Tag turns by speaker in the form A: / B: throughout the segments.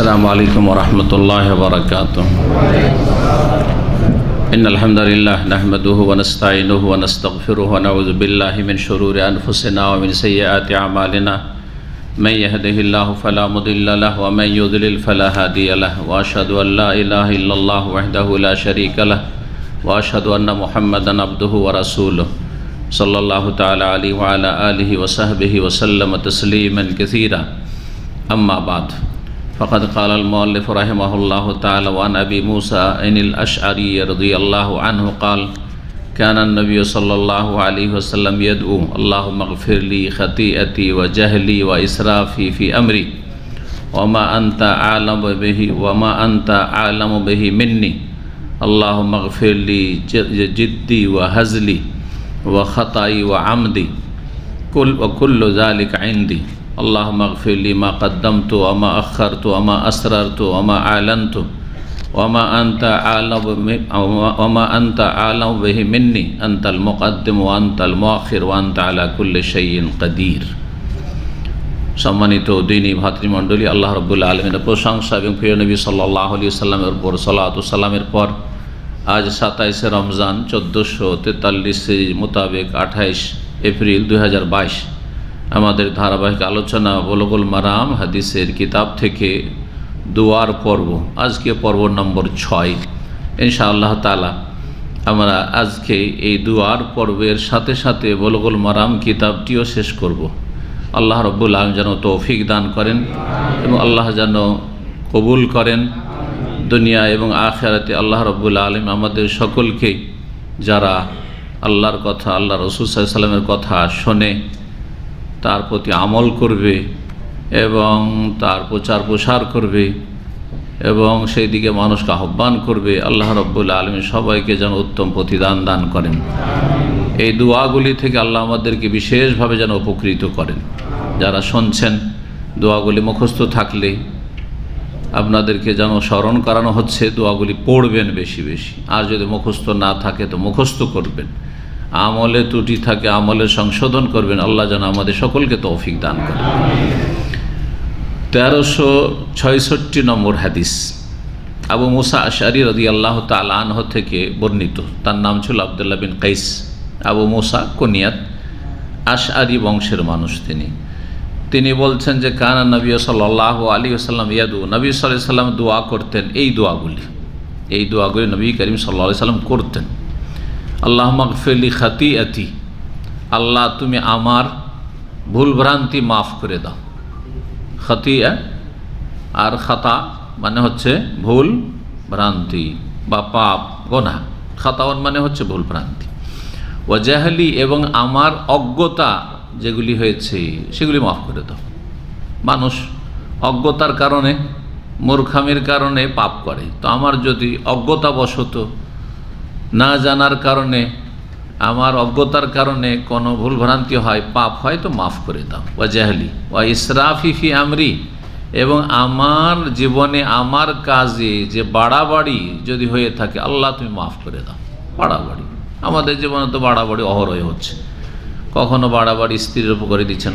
A: السلام عليكم ورحمة الله وبركاته. إن الحمد لله نحمده ونستعينه ونستغفره ونعوذ بالله من شرور أنفسنا ومن سيئات أعمالنا من يهده الله فلا مضل له ومن يضلل فلا هادي له وأشهد أن لا إله إلا الله وحده لا شريك له وأشهد أن محمدا عبده ورسوله صلى الله تعالى عليه وعلى آله وصحبه وسلم تسليما كثيرا. أما بعد فقد قال المؤلف رحمه الله تعالى وعن أبي موسى الأشعري رضي الله عنه قال كان النبي صلى الله عليه وسلم يدعو اللهم اغفر لي خطيئتي وجهلي وإسرافي في أمري وما أنت أعلم به مني اللهم اغفر لي جدي وهزلي وخطئي وعمدي وكل ذلك عندي اللهم اغفر لي ما قدمت وما أخرت وما أسررت وما أعلنت وما أنت أعلم به مني أنت المقدم وأنت المؤخر وأنت على كل شيء قدير. সম্মানিত দিনী ভাতৃমণ্ডলী, আল্লাহ রাব্বুল আলামিনের প্রশংসা এবং প্রিয় নবী সাল্লাল্লাহু আলাইহি ওয়াসাল্লামের উপর সালাত ও সালামের পর আজ 27 রমজান 1443 মোতাবেক 28 এপ্রিল 2022 আমাদের ধারাবাহিক আলোচনা বুলুগুল মারাম হাদিসের কিতাব থেকে দোয়ার পর্ব, আজকে পর্ব নম্বর 6। ইনশাআল্লাহ তাআলা আমরা আজকে এই দোয়ার পর্বের সাথে সাথে বুলুগুল মারাম কিতাবটিও শেষ করব। আল্লাহ রাব্বুল আলামিন যেন তৌফিক দান করেন এবং আল্লাহ যেন কবুল করেন দুনিয়া এবং আখিরাতে। আল্লাহ রাব্বুল আলামিন আমাদের সকলকে, যারা আল্লাহর কথা, আল্লাহ রাসূল সাল্লাল্লাহু আলাইহি ওয়াসাল্লামের কথা শোনে, তার প্রতি আমল করবে এবং তার প্রচার প্রসার করবে এবং সেই দিকে মানুষকে আহ্বান করবে, আল্লাহ রাব্বুল আলামিন সবাইকে যেন উত্তম প্রতিদান দান করেন। এই দোয়াগুলি থেকে আল্লাহ আমাদেরকে বিশেষভাবে যেন উপকৃত করেন। যারা শুনছেন, দোয়াগুলি মুখস্থ থাকলে আপনাদেরকে যেন স্মরণ করানো হচ্ছে, দোয়াগুলি পড়বেন বেশি বেশি। আর যদি মুখস্থ না থাকে তো মুখস্থ করবেন। আমলে ত্রুটি থাকে আমলের সংশোধন করবেন। আল্লাহ যেন আমাদের সকলকে তৌফিক দান করেন। 1366 নম্বর হাদিস আবু মুসা আশআরী রাদিয়াল্লাহু তাআলা আনহু থেকে বর্ণিত। তার নাম ছিল আব্দুল্লাহ বিন কাইস। আবু মুসা কুনিয়াত, আশআরী বংশের মানুষ তিনি বলছেন যে কানা নবী সাল্লাল্লাহু আলাইহি ওয়াসাল্লাম ইয়াদু, নবী সাল্লাল্লাহু আলাইহি ওয়াসাল্লাম দোয়া করতেন। এই দোয়াগুলি নবী করিম সাল্লাল্লাহু আলাইহি ওয়াসাল্লাম করতেন। আল্লাহুম্মা গফির লি খাতিআতি, আল্লাহ তুমি আমার ভুলভ্রান্তি মাফ করে দাও। খাতিয়া আর খাতা মানে হচ্ছে ভুল ভ্রান্তি বা পাপ গুনাহ। খাতাওয়ান মানে হচ্ছে ভুল ভ্রান্তি। ওয়া জাহলি, এবং আমার অজ্ঞতা যেগুলি হয়েছে সেগুলি মাফ করে দাও। মানুষ অজ্ঞতার কারণে, মূর্খামির কারণে পাপ করে। তো আমার যদি অজ্ঞতাবশত, না জানার কারণে, আমার অজ্ঞতার কারণে কোনো ভুলভ্রান্তি হয়, পাপ হয়, তো মাফ করে দাও। ওয়া জাহলি ওয়া ইসরাফি ফি আমরি, এবং আমার জীবনে আমার কাজে যে বাড়াবাড়ি যদি হয়ে থাকে, আল্লাহ তুমি মাফ করে দাও। বাড়াবাড়ি আমাদের জীবনে তো বাড়াবাড়ি অহরহ হচ্ছে। কখনো বাড়াবাড়ি স্ত্রীর উপর করে দিচ্ছেন।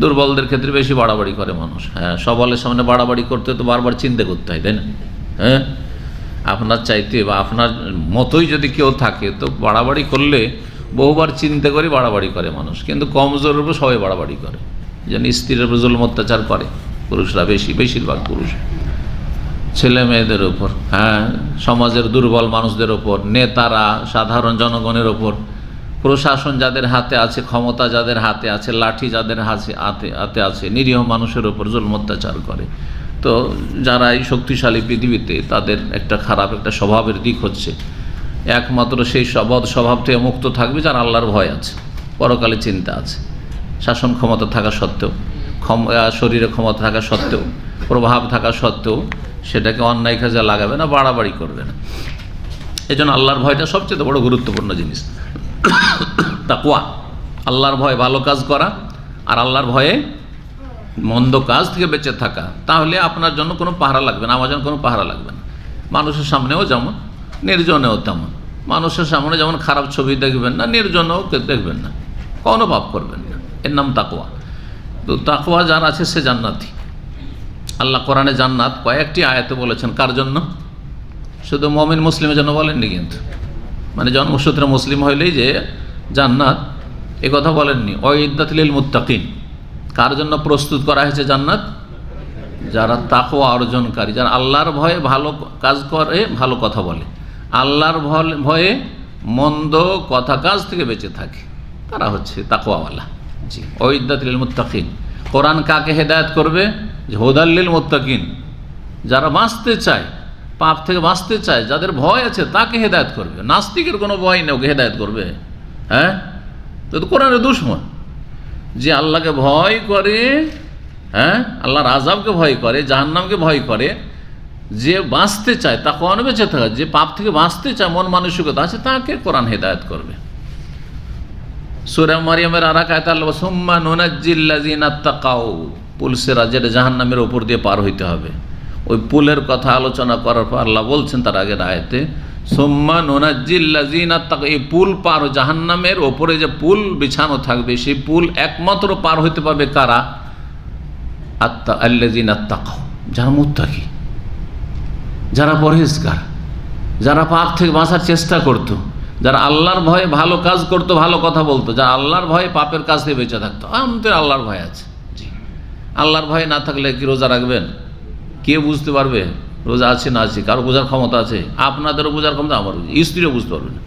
A: দুর্বলদের ক্ষেত্রে বেশি বাড়াবাড়ি করে মানুষ। হ্যাঁ, সবলের সামনে বাড়াবাড়ি করতে তো বারবার চিন্তা করতে হয়, তাই না? হ্যাঁ, আপনার চাইতে বা আপনার মতোই যদি কেউ থাকে তো বাড়াবাড়ি করলে বহুবার চিন্তা করে বাড়াবাড়ি করে মানুষ। কিন্তু কমজোরের উপর সবাই বাড়াবাড়ি করে, যেন স্ত্রীর উপর জুলুম অত্যাচার করে পুরুষরা, বেশিরভাগ পুরুষ ছেলে মেয়েদের ওপর, হ্যাঁ, সমাজের দুর্বল মানুষদের ওপর, নেতারা, সাধারণ জনগণের ওপর, প্রশাসন যাদের হাতে আছে, ক্ষমতা যাদের হাতে আছে, লাঠি যাদের হাতে আছে, নিরীহ মানুষের ওপর জুলুম অত্যাচার করে। তো যারা এই শক্তিশালী পৃথিবীতে, তাদের একটা খারাপ একটা স্বভাবের দিক হচ্ছে, একমাত্র সেই বদ স্বভাব থেকে মুক্ত থাকবে যার আল্লাহর ভয় আছে, পরকালে চিন্তা আছে, শাসন ক্ষমতা থাকা সত্ত্বেও, শরীরে ক্ষমতা থাকা সত্ত্বেও, প্রভাব থাকা সত্ত্বেও সেটাকে অন্যায় কাজে লাগাবে না, বাড়াবাড়ি করবে না। এই জন্য আল্লাহর ভয়টা সবচেয়ে বড় গুরুত্বপূর্ণ জিনিস। তাকওয়া, আল্লাহর ভয়, ভালো কাজ করা, আর আল্লাহর ভয়ে মন্দ কাজ থেকে বেঁচে থাকা। তাহলে আপনার জন্য কোনো পাহারা লাগবে না, আমার জন্য কোনো পাহারা লাগবে না। মানুষের সামনেও যেমন, নির্জনেও তেমন। মানুষের সামনে যেমন খারাপ ছবি দেখবেন না, নির্জনেও দেখবেন না, কোনো পাপ করবেন না। এর নাম তাকওয়া। তো তাকওয়া যার আছে সে জান্নাতি। আল্লাহ কোরআনে জান্নাত কয়েকটি আয়াতে বলেছেন, কার জন্য? শুধু মুমিন মুসলিমের জন্য বলেননি কিন্তু, মানে জন্মসূত্রে মুসলিম হইলেই যে জান্নাত এ কথা বলেননি। উইদ্দাত লিল মুত্তাকিন, কার জন্য প্রস্তুত করা হয়েছে জান্নাত? যারা তাকওয়া অর্জনকারী, যারা আল্লাহর ভয়ে ভালো কাজ করে, ভালো কথা বলে, আল্লাহর ভয়ে মন্দ কথা কাজ থেকে বেঁচে থাকে, তারা হচ্ছে তাকওয়াওয়ালা। জি, উইদ্দাত লিল মুত্তাকিন। কোরআন কাকে হেদায়েত করবে? হুদাল লিল মুত্তাকিন, যারা বাঁচতে চায়, পাপ থেকে বাঁচতে চায়, যাদের ভয় আছে তাকে হেদায়েত করবে। নাস্তিকের কোনো ভয় নেই, ওকে হেদায়েত করবে? হ্যাঁ, তো কোরআনের দুশমন। যে আল্লাহকে ভয় করে, হ্যাঁ, আল্লাহর আযাবকে ভয় করে, জাহান্নামকে ভয় করে, যে বাঁচতে চায়, তা কোন বেঁচে থাকা, যে পাপ থেকে বাঁচতে চায়, মন মানসিকতা আছে, তাকে কোরআন হেদায়েত করবে। সূরা মারিয়ামের আর এক আয়াতে আল্লাহ সুম্মা নুনাজ্জিল্লাযিনা তাকাউ, পুলসেরা, যেটা জাহান্নামের ওপর দিয়ে পার হইতে হবে, ওই পুলের কথা আলোচনা করার পর আল্লাহ বলছেন তার আগের আয়াতে সুম্মা নুনাজ্জিল্লাযিনা তাকাউ, এই পুল পার, জাহান্নামের ওপরে যে পুল বিছানো থাকবে, সেই পুল একমাত্র পার হইতে পারবে কারা? আল্লাযিনা তাকাউ, যারা মুত্তাকি, যারা পরহেজগার, যারা পাপ থেকে বাঁচার চেষ্টা করত, যারা আল্লাহর ভয়ে ভালো কাজ করত, ভালো কথা বলতো, যারা আল্লাহর ভয়ে পাপের কাজ থেকে বেঁচে থাকতো। আমাদের আল্লাহর ভয় আছে। জি, আল্লাহর ভয় না থাকলে কি রোজা রাখবেন? কে বুঝতে পারবে রোজা আছে না আছে? কারো বোঝার ক্ষমতা আছে? আপনাদেরও বোঝার ক্ষমতা, আমার স্ত্রীও বুঝতে পারবে না।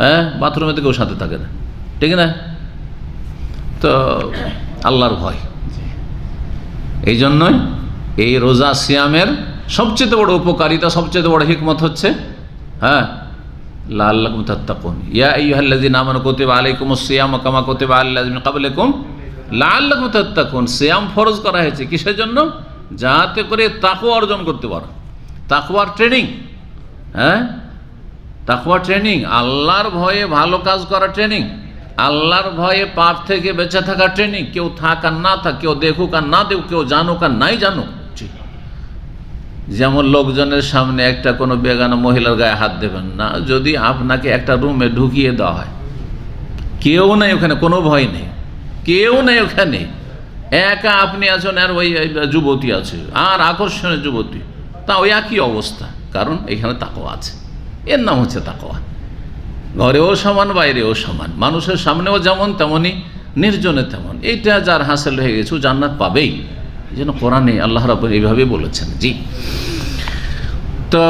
A: হ্যাঁ, বাথরুমে তো কেউ সাথে থাকে না, ঠিক না? তো আল্লাহর ভয়, এই জন্যই এই রোজা সিয়ামের সবচেয়ে বড় উপকারিতা, সবচেয়ে বড় হিকমত হচ্ছে, হ্যাঁ, লাআল্লাকুম তাত্তাকুন। ইয়া আইয়ুহাল্লাযীনা আমানু কুতিবা আলাইকুমুস সিয়ামু কামা কুতিবা আলাল্লাযীনা মিন ক্বাবলিকুম লাআল্লাকুম তাত্তাকুন। সিয়াম ফরজ করা হয়েছে কিসের জন্য? যাতে করে তাকওয়া অর্জন করতে পারো। তাকওয়ার ট্রেনিং, হ্যাঁ, তাকওয়ার ট্রেনিং, আল্লাহর ভয়ে ভালো কাজ করা ট্রেনিং, আল্লাহর ভয়ে পাপ থেকে বেঁচে থাকা ট্রেনিং। কেউ থাক আর না থাক, কেউ দেখুক আর না দেখুক, কেউ জানুক আর নাই জানুক। যেমন লোকজনের সামনে একটা কোনো বেগানা মহিলার গায়ে হাত দেবেন না, যদি আপনাকে একটা রুমে ঢুকিয়ে দেওয়া হয়, কেউ নেই ওখানে, কোনো ভয় নেই, কেউ নেই ওখানে, একা আপনি আছেন আর ওই যুবতী আছে, আর আকর্ষণীয় যুবতী, তা ওই একই অবস্থা, কারণ এখানে তাকওয়া আছে। এর নাম হচ্ছে তাকওয়া। ঘরেও সমান, বাইরেও সমান, মানুষের সামনেও যেমন তেমনই, নির্জনে তেমন। এইটা যার হাসিল হয়ে গেছে ও জান্নাত পাবেই। এই জন্য কোরআনে আল্লাহ রাব্বুল এইভাবে বলেছেন। জি, তো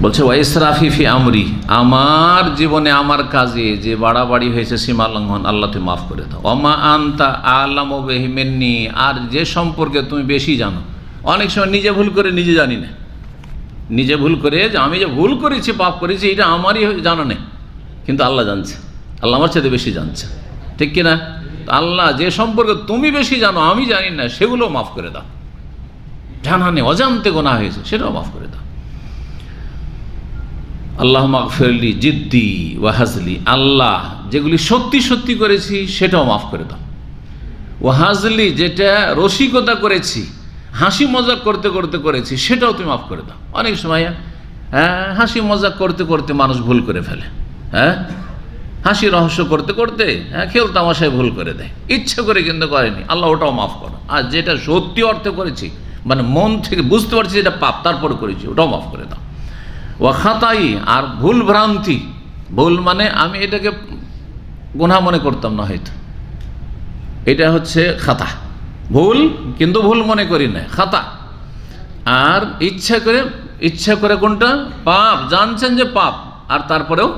A: বলছে ওয়াইসরাফি ফি আমরি, আমার জীবনে আমার কাজে যে বাড়াবাড়ি হয়েছে, সীমা লঙ্ঘন, আল্লাহ তুমি মাফ করে দাও। ওমা আনতা আ'লামু বিহি মিন্নি, আর যে সম্পর্কে তুমি বেশি জানো। অনেক সময় নিজে ভুল করে নিজে জানি না, নিজে ভুল করে যে আমি যে ভুল করেছি, পাপ করেছি, এটা আমারই জানা নেই, কিন্তু আল্লাহ জানছে, আল্লাহ আমার চাইতে বেশি জানছে, ঠিক কিনা? আল্লাহ যে সম্পর্কে তুমি বেশি জানো, আমি জানি না, সেগুলো মাফ করে দাও। জানা নেই, অজান্তে গোনাহ হয়েছে, সেটাও মাফ করে দাও। আল্লাহ মাগফিরলি জিদ্দি ওয়া হাজলি, আল্লাহ যেগুলি সত্যি সত্যি করেছি সেটাও মাফ করে দাও। ওয়া হাজলি, যেটা রসিকতা করেছি, হাসি মজাক করতে করতে করেছি, সেটাও তুমি মাফ করে দাও। অনেক সময় হ্যাঁ, হাসি মজাক করতে করতে মানুষ ভুল করে ফেলে, হ্যাঁ, হাসি রহস্য করতে করতে, হ্যাঁ, খেল তামাশায় ভুল করে দেয়, ইচ্ছে করে কিন্তু করেনি, আল্লাহ ওটাও মাফ করো। আর যেটা সত্যি অর্থে করেছি, মানে মন থেকে বুঝতে পারছি যেটা পাপ, তারপরে করেছি, ওটাও মাফ করে দাও। ও খাতাই, আর ভুল ভ্রান্তি, ভুল মানে আমি এটাকে গুনাহ মনে করতাম না, হয়তো এটা হচ্ছে খাতা, ভুল কিন্তু ভুল মনে করি না, খাতা। আর ইচ্ছা করে কোনটা? পাপ, জানছেন যে পাপ, আর তারপরেও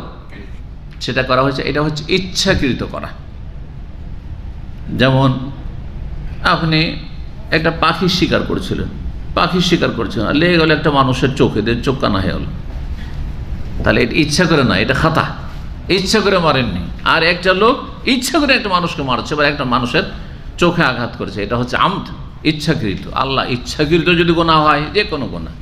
A: সেটা করা হয়েছে, এটা হচ্ছে ইচ্ছাকৃত করা। যেমন আপনি একটা পাখির শিকার করছিলেন, আর লেগে গেল একটা মানুষের চোখে, চোখ কানা হয়ে গেল, তাহলে এটা ইচ্ছা করে না, এটা খাতা, ইচ্ছা করে মারেননি। আর একটা লোক ইচ্ছা করে একটা মানুষকে মারছে বা একটা মানুষের চোখে আঘাত করেছে, এটা হচ্ছে আমদ, ইচ্ছাকৃত। আল্লাহ ইচ্ছাকৃত যদি গুনাহ হয়, যে কোনো গুনাহ,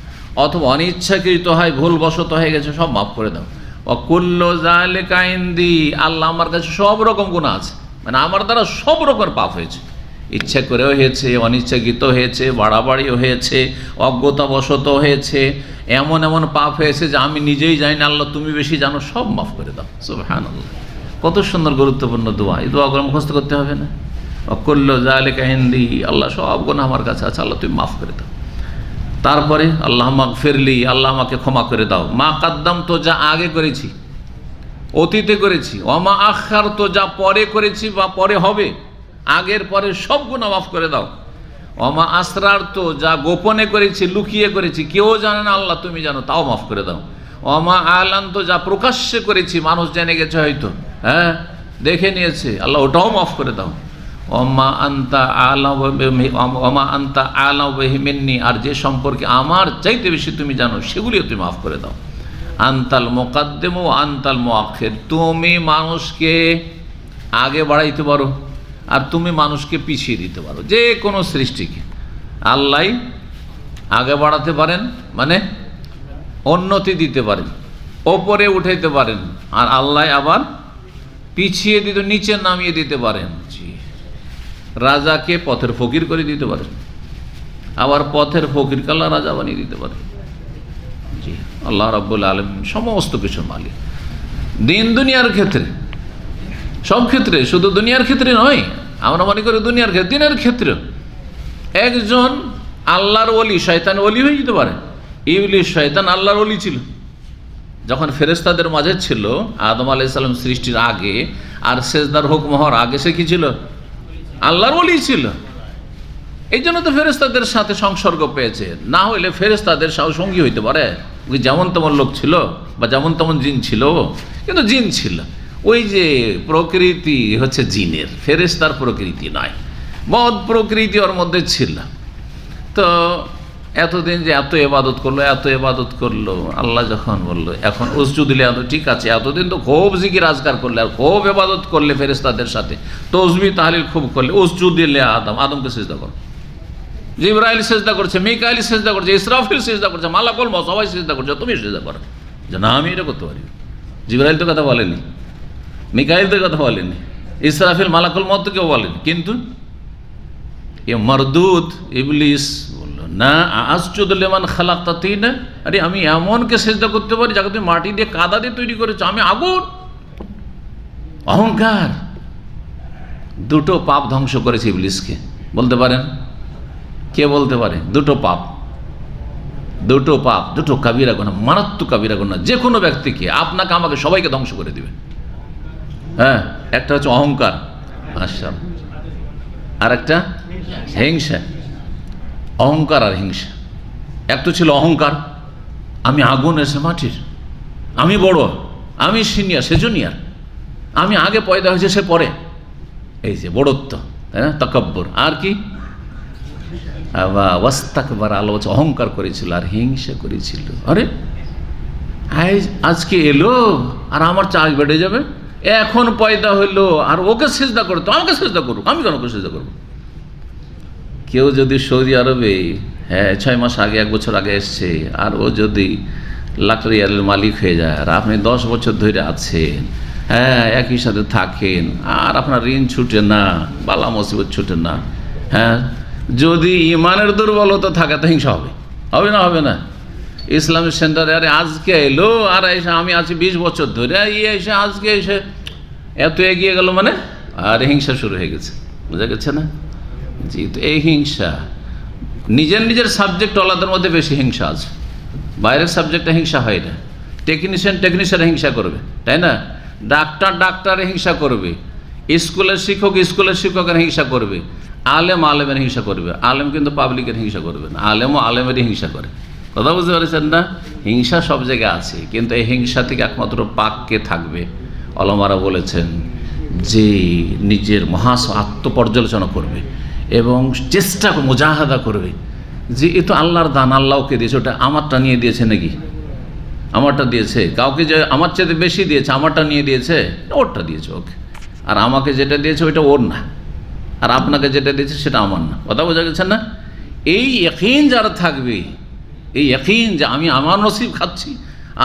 A: অথবা অনিচ্ছাকৃত হয়, ভুলবশত হয়ে গেছে, সব মাফ করে দাও। ও কুল্লু যালিকা ইনদি, আল্লাহ আমার কাছে সব রকম গুনাহ আছে, মানে আমার দ্বারা সব রকমের পাপ হয়েছে, ইচ্ছা করেও হয়েছে, অনিচ্ছাকৃত হয়েছে, বাড়াবাড়িও হয়েছে, অজ্ঞতাবশত হয়েছে, এমন এমন পাপ হয়েছে যে আমি নিজেই জানি না, আল্লাহ তুমি বেশি জানো, সব মাফ করে দাও। সুবহানাল্লাহ, কত সুন্দর গুরুত্বপূর্ণ দোয়া। এই দোয়াগুলো মুখস্থ করতে হবে না? কুল্লু যালিকা ইনদি, আল্লাহ সব গুনাহ আমার কাছে আছে, আল্লাহ তুমি মাফ করে দাও। তারপরে আল্লাহ মাগফিরলি, আল্লাহ আমাকে ক্ষমা করে দাও। মা কাদ্দাম, তো যা আগে করেছি, অতীতে করেছি, ওমা আখার, তো যা পরে করেছি বা পরে হবে, আগের পরে সব গুনাহ মাফ করে দাও। ওমা আসরার, তো যা গোপনে করেছি, লুকিয়ে করেছি, কেউ জানে না, আল্লাহ তুমি জানো, তাও মাফ করে দাও। ওমা আলান, তো যা প্রকাশ্যে করেছি, মানুষ জেনে গেছে হয়তো, হ্যাঁ দেখে নিয়েছে, আল্লাহ ওটাও মাফ করে দাও। ওমা আনতা আলা মিন্নি, আর যে সম্পর্কে আমার চাইতে বেশি তুমি জানো, সেগুলিও তুমি মাফ করে দাও। আনতাল মুকাদ্দিম ও আনতাল মুআখির, তুমি মানুষকে আগে বাড়াইতে পারো আর তুমি মানুষকে পিছিয়ে দিতে পারো। যে কোনো সৃষ্টিকে আল্লাহ আগে বাড়াতে পারেন, মানে উন্নতি দিতে পারেন, ওপরে উঠাইতে পারেন, আর আল্লাহ আবার পিছিয়ে দিতে, নিচে নামিয়ে দিতে পারেন। জি, রাজাকে পথের ফকির করে দিতে পারেন, আবার পথের ফকিরকে আল্লাহ রাজা বানিয়ে দিতে পারেন। জি, আল্লাহ রাব্বুল আলামিন সমস্ত কিছুর মালিক। দিন দুনিয়ার ক্ষেত্রে, সব ক্ষেত্রে, শুধু দুনিয়ার ক্ষেত্রে নয়, আমরা মনে করি দুনিয়ার ক্ষেত্রে, দিনের ক্ষেত্রে একজন আল্লাহর ওলি শয়তান ওলি হয়ে যেতে পারে। ইবলিস শয়তান আল্লাহর ওলি ছিল, যখন ফেরেশতাদের মাঝে ছিল আদম আলাইহিস সালাম সৃষ্টির আগে, আর সেজদার হুকম হওয়ার আগে সে কি ছিল? আল্লাহর ওলি ছিল। এই জন্য তো ফেরেশতাদের সাথে সংসর্গ পেয়েছে, না হইলে ফেরেশতাদের সঙ্গী হইতে পারে? ওই যেমন তেমন লোক ছিল বা যেমন তেমন জিন ছিল, কিন্তু জিন ছিল। ওই যে প্রকৃতি হচ্ছে জিনের, ফেরেশতার প্রকৃতি নয়, মদ প্রকৃতি ওর মধ্যে ছিল। তো এতদিন যে এত ইবাদত করলো, এত ইবাদত করলো, আল্লাহ যখন বললো এখন উসজুদিলে, ঠিক আছে, এতদিন তো খুব জিকির আজকার করলে আর খুব ইবাদত করলে ফেরেশতাদের সাথে, তসবিহ তাহলিল খুব করলে, উসজুদিলে আদম, আদমকে সিজদা করো। জিবরাইল সিজদা করছে, মিকাইল সিজদা করছে, ইসরাফিল সিজদা করছে, মালাকুল মউত সবাই সিজদা করছে, তুমি সিজদা করো। যে না, আমি এটা করতে পারি। জিবরাইল তো কথা বলেনি, মিকাইল তো কথা বলেনি, ইসরাফিল মালাকুল মউত তো কেউ বলেনি, কিন্তু এ মরদুদ ইবলিস বললো না, আসজুদু লিমান খালাকতা তিনা, আরে আমি এমনকে সিজদা করতে পারি যাকে তুমি মাটি দিয়ে কাদা দিয়ে তৈরি করেছো, আমি আগুন। অহংকার দুটো পাপ ধ্বংস করেছে ইবলিসকে, বলতে পারেন? কে বলতে পারে? দুটো পাপ, দুটো পাপ, দুটো কাবিরা গুনাহ, মারাত্মক কাবিরা গুনাহ, যে কোনো ব্যক্তিকে, আপনাকে আমাকে সবাইকে ধ্বংস করে দিবে। হ্যাঁ, একটা হচ্ছে অহংকার, আচ্ছা, আর একটা হিংসা। অহংকার আর হিংসা। এক তো ছিল অহংকার, আমি আগুন এসে মাটির, আমি বড়, আমি সিনিয়র, সে জুনিয়র, আমি আগে পয়দা হয়েছে সে পরে, এই যে বড়ত্ব, তাই না, তাকাব্বুর। আর কি? ওয়াস্তাকবার, আলোচ, অহংকার করেছিল আর হিংসা করেছিল। আরে আজকে এলো আর আমার চাষ বেড়ে যাবে, এখন পয়দা হইলো আর ওকে সিজদা করতো, আমাকে সিজদা করুক, আমি কেন ওকে সিজদা করবো? কেউ যদি সৌদি আরবে, হ্যাঁ 6 মাস আগে, 1 বছর আগে এসছে, আর ও যদি লাখ রিয়ালের মালিক হয়ে যায়, আর আপনি 10 বছর ধরে আছেন, হ্যাঁ একই সাথে থাকেন, আর আপনার ঋণ ছুটে না, বালা মুসিবত ছুটে না, হ্যাঁ যদি ইমানের দুর্বলতা থাকে তো হিংসা হবে, হবে না? হবে না? ইসলামিক সেন্টারে আরে আজকে এলো, আর এসে আমি আছি 20 বছর ধরে, এসে আজকে এসে এত এগিয়ে গেল, মানে আর হিংসা শুরু হয়ে গেছে, বোঝা গেছে না? জি, তো এই হিংসা, নিজের নিজের সাবজেক্ট ওলাদের মধ্যে বেশি হিংসা আছে, বাইরের সাবজেক্টে হিংসা হয় না। টেকনিশিয়ান হিংসা করবে, তাই না? ডাক্তারে হিংসা করবে, স্কুলের শিক্ষকের হিংসা করবে, আলেমের হিংসা করবে। আলেম কিন্তু পাবলিকের হিংসা করবে না, আলেমও আলেমেরই হিংসা করে। কথা বুঝতে পারছেন না? হিংসা সব জায়গায় আছে, কিন্তু এই হিংসা থেকে একমাত্র পাককে থাকবে। ওলামারা বলেছেন যে নিজের আত্মপর্যালোচনা করবে এবং চেষ্টা মুজাহাদা করবে যে এ তো আল্লাহর দান, আল্লাহকে দিয়েছে, ওটা আমারটা নিয়ে দিয়েছে নাকি? আমারটা দিয়েছে কাউকে, যে আমার চেয়ে বেশি দিয়েছে, আমারটা নিয়ে দিয়েছে, ওরটা দিয়েছে ওকে, আর আমাকে যেটা দিয়েছে ওইটা ওর না, আর আপনাকে যেটা দিয়েছে সেটা আমার না। কথা বোঝা গেছে না? এই ইয়াকিন যারা থাকবে, এই ইয়াকিন যে আমি আমার নসিব খাচ্ছি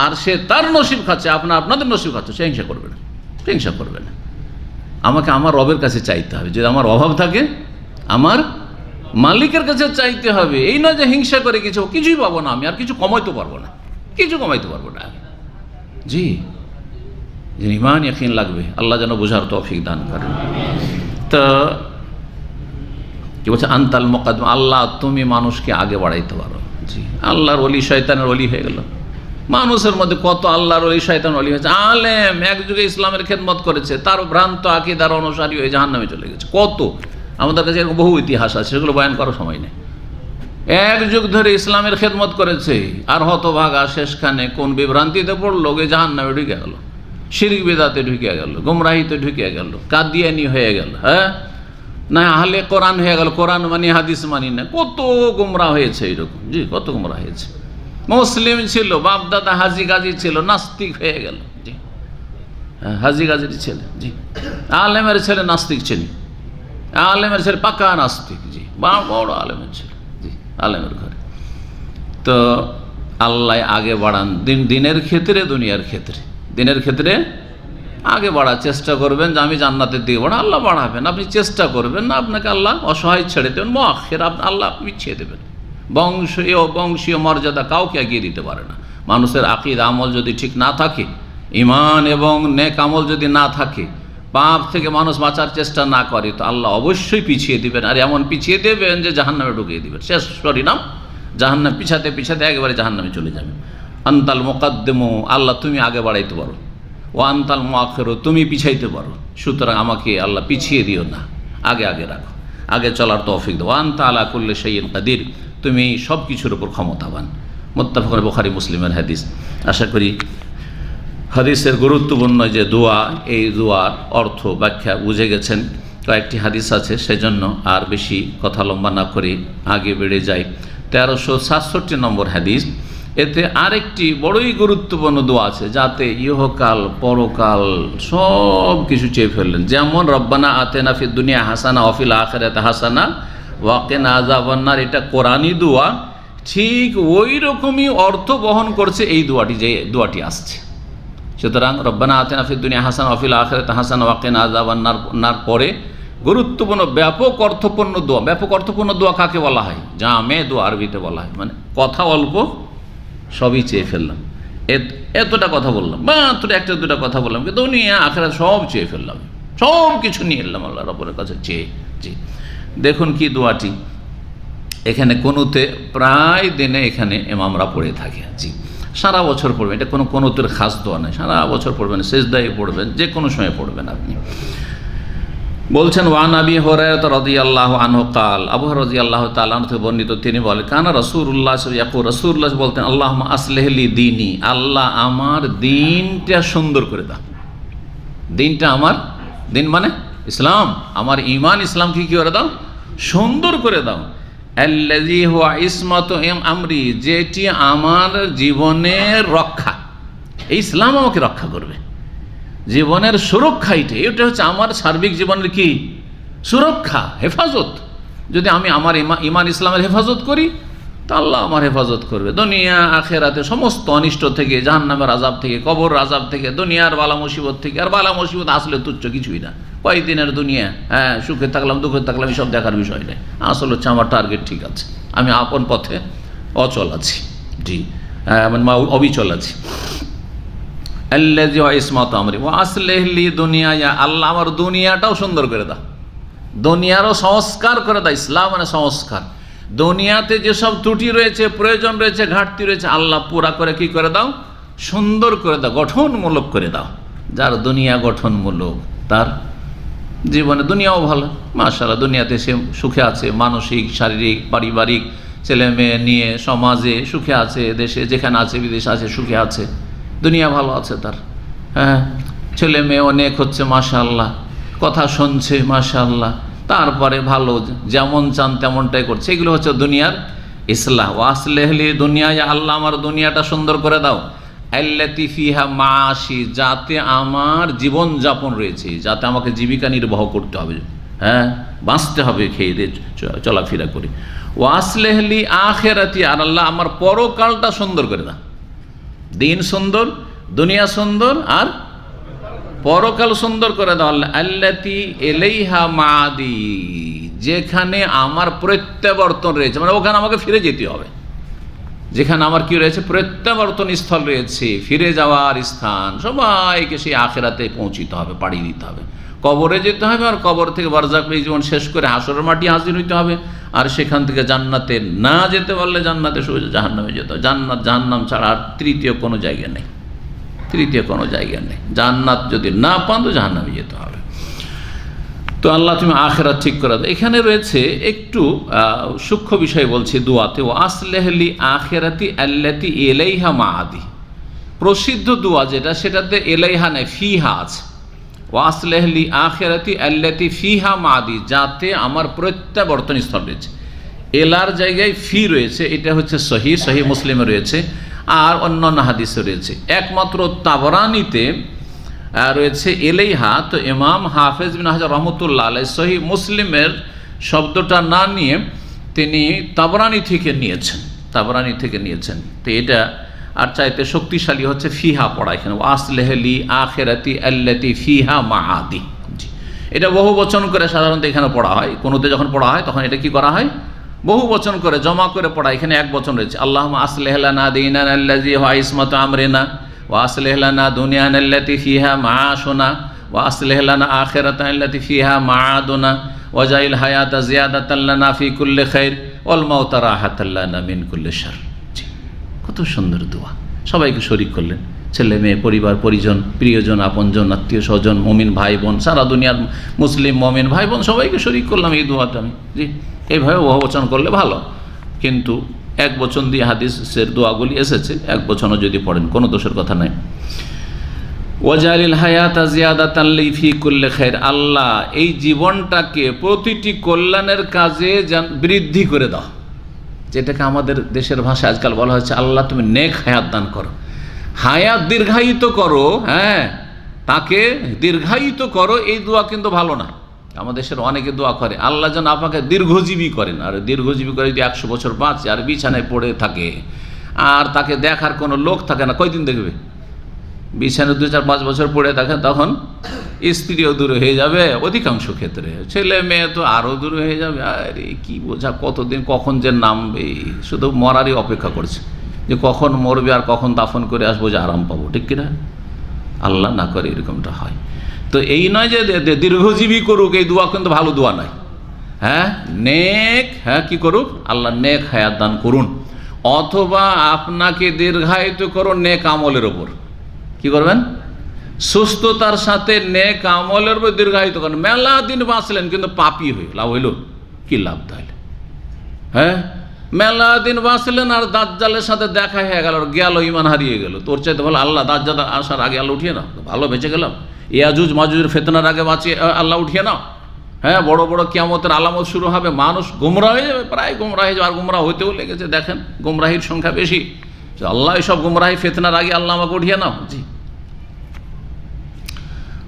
A: আর সে তার নসিব খাচ্ছে, আপনাদের নসিব খাচ্ছে, সে হিংসা করবে না, হিংসা করবে না। আমাকে আমার রবের কাছে চাইতে হবে, যদি আমার অভাব থাকে আমার মালিকের কাছে চাইতে হবে। এই নয় যে হিংসা করে কিছুই পাবো না, আমি আর কিছু কমাইতে পারবো না, জি, ইমান ইয়াকিন লাগবে। আল্লাহ যেন বোঝার তৌফিক দান করেন। তো কি বলছে? আনতাল মুকাদ্দিম, আল্লাহ তুমি মানুষকে আগে বাড়াইতে পারো। জি, আল্লাহর ওলি শয়তানের ওলি হয়ে গেল। মানুষের মধ্যে কত আল্লাহর ওলি শয়তান ওলি হয়েছে। আলেম এক যুগে ইসলামের খেদমত করেছে, তার ভ্রান্ত আকিদার অনুসারী হয়ে জাহান্নামে চলে গেছে। কত আমাদের কাছে এরকম বহু ইতিহাস আছে, সেগুলো বয়ান করার সময় নেই। এক যুগ ধরে ইসলামের খেদমত করেছে, আর হতভাগা শেষখানে কোন বিভ্রান্তিতে পড়লো, গে জাহান্নামে ঢুকে গেল, শিরক বিদআতে ঢুকে গেল, গুমরাহিতে ঢুকে গেল, কাদিয়ানি হয়ে গেল, হ্যাঁ না আহলে কোরআন হয়ে গেল, কোরআন মানি হাদিস মানি না। কত গুমরা হয়েছে এরকম। জি, কত গুমরা হয়েছে। মুসলিম ছিল, বাপদাদা হাজি গাজী ছিল, নাস্তিক হয়ে গেল। জি, হাজি গাজীর ছেলে, জি, আলেমের ছেলে নাস্তিক ছিল, আলেমের ছেলে পাকা নাস্তিক। জি, বড় আলেমের ছেলে, জি, আলেমের ঘরে। তো আল্লাহ আগে বাড়ান দিনের ক্ষেত্রে, দুনিয়ার ক্ষেত্রে। দিনের ক্ষেত্রে আগে বাড়ার চেষ্টা করবেন যে আমি জান্নাতের দিকে বাড়া, আল্লাহ বাড়াবেন। আপনি চেষ্টা করবেন না, আপনাকে আল্লাহ অসহায় ছেড়ে দেবেন, মুআখির আল্লাহ পিছিয়ে দেবেন। বংশীয় মর্যাদা কাউকে এগিয়ে দিতে পারে না। মানুষের আকীদা আমল যদি ঠিক না থাকে, ঈমান এবং নেক আমল যদি না থাকে, পাপ থেকে মানুষ বাঁচার চেষ্টা না করে, তো আল্লাহ অবশ্যই পিছিয়ে দিবেন। আর এমন পিছিয়ে দেবেন যে জাহান্নামে ঢুকিয়ে দিবেন। শেষ পরিণাম জাহান্নাম, পিছাতে পিছাতে একেবারে জাহান্নামে চলে যাবে। আনতাল মুকাদ্দিমু, আল্লাহ তুমি আগে বাড়াইতে পারো, ও আনতাল মুআখিরু, তুমি পিছাইতে পারো। সুতরাং আমাকে আল্লাহ পিছিয়ে দিও না, আগে আগে রাখো, আগে চলার তৌফিক দাও। আনতা আলা কুল্লি শাইইন কাদির, তুমি সব কিছুর উপর ক্ষমতাবান। মুত্তাফাকুন বুখারী মুসলিমের হাদিস। আশা করি হাদিসের গুরুত্বপূর্ণ যে দোয়া, এই দোয়ার অর্থ ব্যাখ্যা বুঝে গেছেন। কয়েকটি হাদিস আছে, সেজন্য আর বেশি কথা লম্বা না করে আগে বেড়ে যাই। 1367 নম্বর হাদিস। এতে আরেকটি বড়ই গুরুত্বপূর্ণ দোয়া আছে, যাতে ইহকাল পরকাল সব কিছু চেয়ে ফেললেন। যেমন রব্বানা আতেনা ফিদ দুনিয়া হাসানা ওয়া ফিল আখিরাতি হাসানা ওয়া কিনা আযাবান্নার, এটা কোরআনী দোয়া, ঠিক ওই রকমই অর্থ বহন করছে এই দোয়াটি, যে দোয়াটি আসছে। সুতরাং রব্বানা আতেনা ফিদ দুনিয়া হাসানা ওয়া ফিল আখিরাতি হাসানা ওয়া কিনা আযাবান্নার পরে গুরুত্বপূর্ণ ব্যাপক অর্থপূর্ণ দোয়া। ব্যাপক অর্থপূর্ণ দোয়া কাকে বলা হয়? জামে দোয়া আরবিতে বলা হয়, মানে কথা অল্প, সবই চেয়ে ফেললাম। এতটা কথা বললাম, মাত্র একটা দুটা কথা বললাম, কিন্তু দুনিয়া আখিরাত সব চেয়ে ফেললাম, সব কিছু নিয়ে এলাম আল্লাহ রাব্বুল কাছে চেয়ে। জি, দেখুন কি দোয়াটি এখানে কুনুতে প্রায় দিনে এখানে ইমামরা পড়ে থাকে। জি, সারা বছর পড়বেন, এটা কোনো কুনুতের খাস দোয়া নয়, সারা বছর পড়বেন, সেজদায় পড়বেন, যে কোনো সময় পড়বেন আপনি। বলছেন ওয়ান আবি হুরায়রা রাদিয়াল্লাহু আনহু কাল, আবু হুরায়রা রাদিয়াল্লাহু তাআলা আনহু থেকে বর্ণিত, তিনি বলেন কানা রাসূলুল্লাহ ইয়াকুল, রাসূলুল্লাহ বলতেন আল্লাহুম্মা আসলিহ লি দীনি, আল্লাহ আমার দিনটা সুন্দর করে দাও। দিনটা আমার, দিন মানে ইসলাম, আমার ঈমান ইসলামকে কি করে দাও? সুন্দর করে দাও। আল্লাযী হুয়া ইসমাতু আমরি, যেটি আমার জীবনের রক্ষা, এই ইসলাম আমাকে রক্ষা করবে, জীবনের সুরক্ষা। এটা হচ্ছে আমার সার্বিক জীবনের কি সুরক্ষা, হেফাজত। যদি আমি আমার ঈমান ইসলামের হেফাজত করি, তা আল্লাহ আমার হেফাজত করবে দুনিয়া আখিরাতে সমস্ত অনিষ্ট থেকে, জাহান্নামের আযাব থেকে, কবর আযাব থেকে, দুনিয়ার বালা মুসিবত থেকে। আর বালা মুসিবত আসলে তুচ্ছ কিছুই না, কয়েকদিনের দুনিয়া, হ্যাঁ সুখে থাকলাম দুঃখে থাকলাম এসব দেখার বিষয় নেই। আসলে হচ্ছে আমার টার্গেট ঠিক আছে, আমি আপন পথে অচল আছি, জি মানে অবিচল আছি। আল্লাযী ইসমাতু আমরি ওয়া আসলিহ লি দুনিয়া, আল্লাহ আমার দুনিয়াটাও সুন্দর করে দাও, দুনিয়ারও সংস্কার করে দাও। ইসলাম মানে সংস্কার। দুনিয়াতে যেসব ত্রুটি রয়েছে, প্রয়োজন রয়েছে, ঘাটতি রয়েছে, আল্লাহ পুরা করে কি করে দাও? সুন্দর করে দাও, গঠনমূলক করে দাও। যার দুনিয়া গঠনমূলক, তার জীবনে দুনিয়াও ভালো, মাশাআল্লাহ, দুনিয়াতে সে সুখে আছে, মানসিক, শারীরিক, পারিবারিক, ছেলে মেয়ে নিয়ে সমাজে সুখে আছে, দেশে যেখানে আছে, বিদেশে আছে সুখে আছে, দুনিয়া ভালো আছে তার। হ্যাঁ, ছেলে মেয়ে অনেক হচ্ছে মাশাআল্লাহ, কথা শুনছে মাশাআল্লাহ, তারপরে ভালো যেমন চান তেমনটাই করছে। এগুলো হচ্ছে দুনিয়ার ইসলাহ। ওয়াসলিহ লি দুনিয়া, আল্লাহ আমার দুনিয়াটা সুন্দর করে দাও। আল্লাতী ফিহা মাআশি, যাতে আমার জীবন যাপন রয়েছে, যাতে আমাকে জীবিকা নির্বাহ করতে হবে, হ্যাঁ বাঁচতে হবে, খেয়ে দিয়ে চলাফেরা করি। ওয়াসলিহ লি আখিরাতি, আর আল্লাহ আমার পরকালটা সুন্দর করে দাও। দিন সুন্দর, দুনিয়া সুন্দর, আর পরকাল সুন্দর করে দাও। আল্লাতী ইলাইহা মাআদি, যেখানে আমার প্রত্যাবর্তন রয়েছে, মানে ওখানে আমাকে ফিরে যেতে হবে। যেখানে আমার কি রয়েছে, প্রত্যাবর্তন স্থল রয়েছে, ফিরে যাওয়ার স্থান। সবাইকে সেই আখেরাতে পৌঁছিতে হবে, পাড়ি দিতে হবে, কবরে যেতে হবে, আর কবর থেকে বারজাখ এই জীবন শেষ করে হাসরের মাটি হাজির হইতে হবে। আর সেখান থেকে জান্নাতে না যেতে পারলে জান্নাতে সোজা জাহান্নামে যেতে হবে। জান্নাত জাহান্নাম ছাড়া আর তৃতীয় কোনো জায়গা নেই, তৃতীয় কোনো জায়গা নেই। জান্নাত যদি না পান তো জাহান্নামে যেতে হবে। তো আল্লাহ তুমি আখেরাত ঠিক করে দাও। এখানে রয়েছে একটু সূক্ষ্ম বিষয় বলছি দোয়াতে, ও আসলেহলি আখেরাতি আল্লাতি এলাইহা মাআদি। প্রসিদ্ধ দোয়া যেটা, সেটাতে এলাইহা নেই, ফিহা আছে। ও আসলেহলি আখেরাতি আল্লাতি ফিহা মাআদি, যাতে আমার প্রত্যাবর্তন স্থল রয়েছে। এলার জায়গায় ফি রয়েছে, এটা হচ্ছে সহি মুসলিমে রয়েছে, আর অন্যান্য হাদিসে রয়েছে। একমাত্র তাবরানিতে রয়েছে এলাইহা। তো ইমাম হাফেজ বিন হাজার রহমতুল্লাহ আলাইহি সহি মুসলিমের শব্দটা না নিয়ে তিনি তাবরানি থেকে নিয়েছেন। তো এটা আর চাইতে শক্তিশালী হচ্ছে ফিহা পড়া এখানে, আসলেহলি আখেরাতি আল্লাতি ফিহা মাআদি। এটা বহু বচন করে সাধারণত এখানে পড়া হয়। কোনোতে যখন পড়া হয় তখন এটা কি করা হয়, বহু বচন করে জমা করে পড়া। এখানে এক বচন রয়েছে, আল্লাহুম্মা আসলিহ লানা দীনানা আল্লাযী হুয়া ইসমাতু আমরিনা ওয়া আসলিহ লানা দুনিয়ানা আল্লাতী ফিহা মাআশুনা ওয়া আসলিহ লানা আখিরাতানা আল্লাতী ফিহা মাআদুনা ওয়াজআল হায়াতা জিয়াদাতাল লানা ফি কুল্লি খাইর ওয়াল মাউতা রাহাতাল লানা মিন কুল্লি শার। কত সুন্দর দোয়া, সবাইকে শরীক করলেন, ছেলে মেয়ে, পরিবার পরিজন, প্রিয়জন, আপনজন, আত্মীয় স্বজন, মুমিন ভাই বোন, সারা দুনিয়ার মুসলিম মুমিন ভাই বোন সবাইকে শরীক করলাম এই দোয়াটা আমি। জি, এইভাবে বহুবচন করলে ভালো, কিন্তু এক বচন দিয়ে হাদিসের দোয়াগুলি এসেছে, এক বচনও যদি পড়েন কোনো দোষের কথা নাই। ওয়াজালিল হায়াতা জিয়াদাতান লি ফি কুল্লি খাইর, আল্লাহ এই জীবনটাকে প্রতিটি কল্যাণের কাজে বৃদ্ধি করে দাও। যেটাকে আমাদের দেশের ভাষায় আজকাল বলা হচ্ছে, আল্লাহ তুমি নেক হায়াত দান করো, হায়াত দীর্ঘায়িত করো, হ্যাঁ তাকে দীর্ঘায়িত করো। এই দোয়া কিন্তু ভালো না। আমাদের দেশের অনেকে দোয়া করে, আল্লাহ যেন আপনাকে দীর্ঘজীবী করেন। আর দীর্ঘজীবী করে যদি 100 বছর বাঁচে আর বিছানায় পড়ে থাকে আর তাকে দেখার কোনো লোক থাকে না, কয়দিন দেখবে? বিছানায় 2-4-5 বছর পড়ে থাকে, তখন স্ত্রীও দূর হয়ে যাবে, অধিকাংশ ক্ষেত্রে ছেলে মেয়ে তো আরও দূর হয়ে যাবে। আরে কি বোঝা, কতদিন কখন যে নামবে, শুধু মরারই অপেক্ষা করছে যে কখন মরবে আর কখন দাফন করে আসবো যে আরাম পাবো, ঠিক কিনা? আল্লাহ না করে এরকমটা হয়। তো এই নয় যে দীর্ঘজীবী করুক, এই দোয়া কিন্তু ভালো দোয়া নয়। হ্যাঁ নেক, হ্যাঁ কি করুক, আল্লাহ নেক হায়াত দান করুন, অথবা আপনাকে দীর্ঘায়িত করুন নেক আমলের ওপর। কি করবেন? সুস্থতার সাথে নেক আমলের উপর দীর্ঘায়িত করেন। মেলা দিন বাঁচলেন কিন্তু পাপী হয়ে লাভ হইল কি লাভ তাহলে? হ্যাঁ মেলা দিন বাঁচলেন আর দাজ্জালের সাথে দেখা হয়ে গেল, ইমান হারিয়ে গেল। তোর চাইতে ভালো আল্লাহ দাজ্জাল আসার আগে আল্লাহ উঠিয়ে নাও, ভালো বেঁচে গেলাম। ইয়াজুজ মাজুজের ফিতনার আগে বাঁচিয়ে আল্লাহ উঠিয়ে নাও। হ্যাঁ বড় বড় কিয়ামতের আলামত শুরু হবে, মানুষ গুমরাহ হয়ে যাবে, প্রায় গুমরাহ হয়ে যাবে, আর গুমরাহ হতেও লেগেছে। দেখেন গুমরাহির সংখ্যা বেশি। আল্লাহ সব গুমরাহি ফিতনার আগে আল্লাহ আমাকে উঠিয়ে নাও। জি,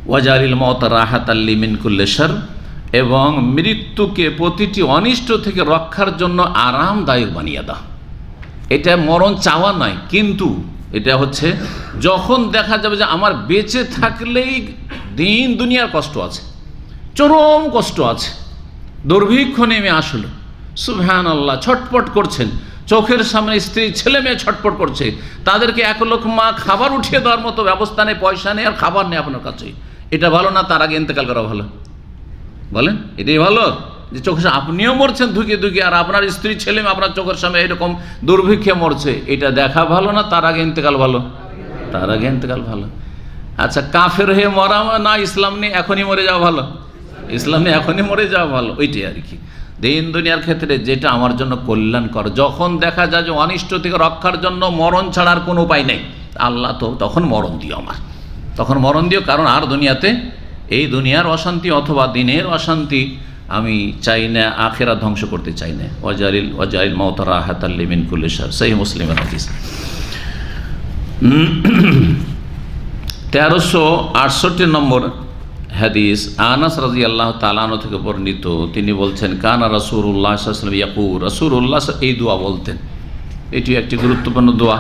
A: ওয়াজালিল মাউতা রাহাতাল লি মিন কুল্লি শার, এবং মৃত্যুকে প্রতিটি অনিষ্ট থেকে রক্ষার জন্য আরামদায়ক বানিয়ে দাও। এটা মরণ চাওয়া নয়, কিন্তু এটা হচ্ছে যখন দেখা যাবে যে আমার বেঁচে থাকলেই দিন দুনিয়ার কষ্ট আছে, চরম কষ্ট আছে, দুর্ভিক্ষ নেমে আসলো, সুবহানাল্লাহ, ছটপট করছেন, চোখের সামনে স্ত্রী ছেলে মেয়ে ছটপট করছে, তাদেরকে 1 লোকমা খাবার উঠিয়ে দেওয়ার মতো ব্যবস্থা নেই, পয়সা নেই, আর খাবার নেই আপনার কাছে। এটা ভালো না তার আগে ইন্তেকাল করা ভালো? বলেন এটাই ভালো? যে চোখের আপনিও মরছেন ধুকে ধুকে, আর আপনার স্ত্রী ছেলে মেয়ে আপনার চোখের সামনে এরকম দুর্ভিক্ষে মরছে, এটা দেখা ভালো না তার আগে ইন্তেকাল ভালো? তার আগে ইন্তেকাল ভালো। আচ্ছা কাফের হয়ে মরা না ইসলাম নিয়ে এখনই মরে যাওয়া ভালো? ইসলাম নিয়ে এখনই মরে যাওয়া ভালো। ওইটাই আর কি। দিন দুনিয়ার ক্ষেত্রে যেটা আমার জন্য কল্যাণকর, যখন দেখা যায় যে অনিষ্ট থেকে রক্ষার জন্য মরণ ছাড়ার কোনো উপায় নেই, আল্লাহ তো তখন মরণ দিও, আমার তখন মরণ দিও। কারণ আর দুনিয়াতে এই দুনিয়ার অশান্তি অথবা দিনের অশান্তি আমি চাই না, আখেরাত ধ্বংস করতে চাই না। ওয়াজালিল মাউতা রাহাতাল লি মিন কুল্লি শার, সহিহ মুসলিমের হাদিস। 1368 নম্বর হাদিস, আনাস রাদিয়াল্লাহু তাআলা আনহু থেকে বর্ণিত, তিনি বলছেন, কানা রাসূলুল্লাহ সাল্লাল্লাহু আলাইহি ওয়াসাল্লাম ইয়াকুল, রাসূলুল্লাহ এই দোয়া বলতেন। এটি একটি গুরুত্বপূর্ণ দোয়া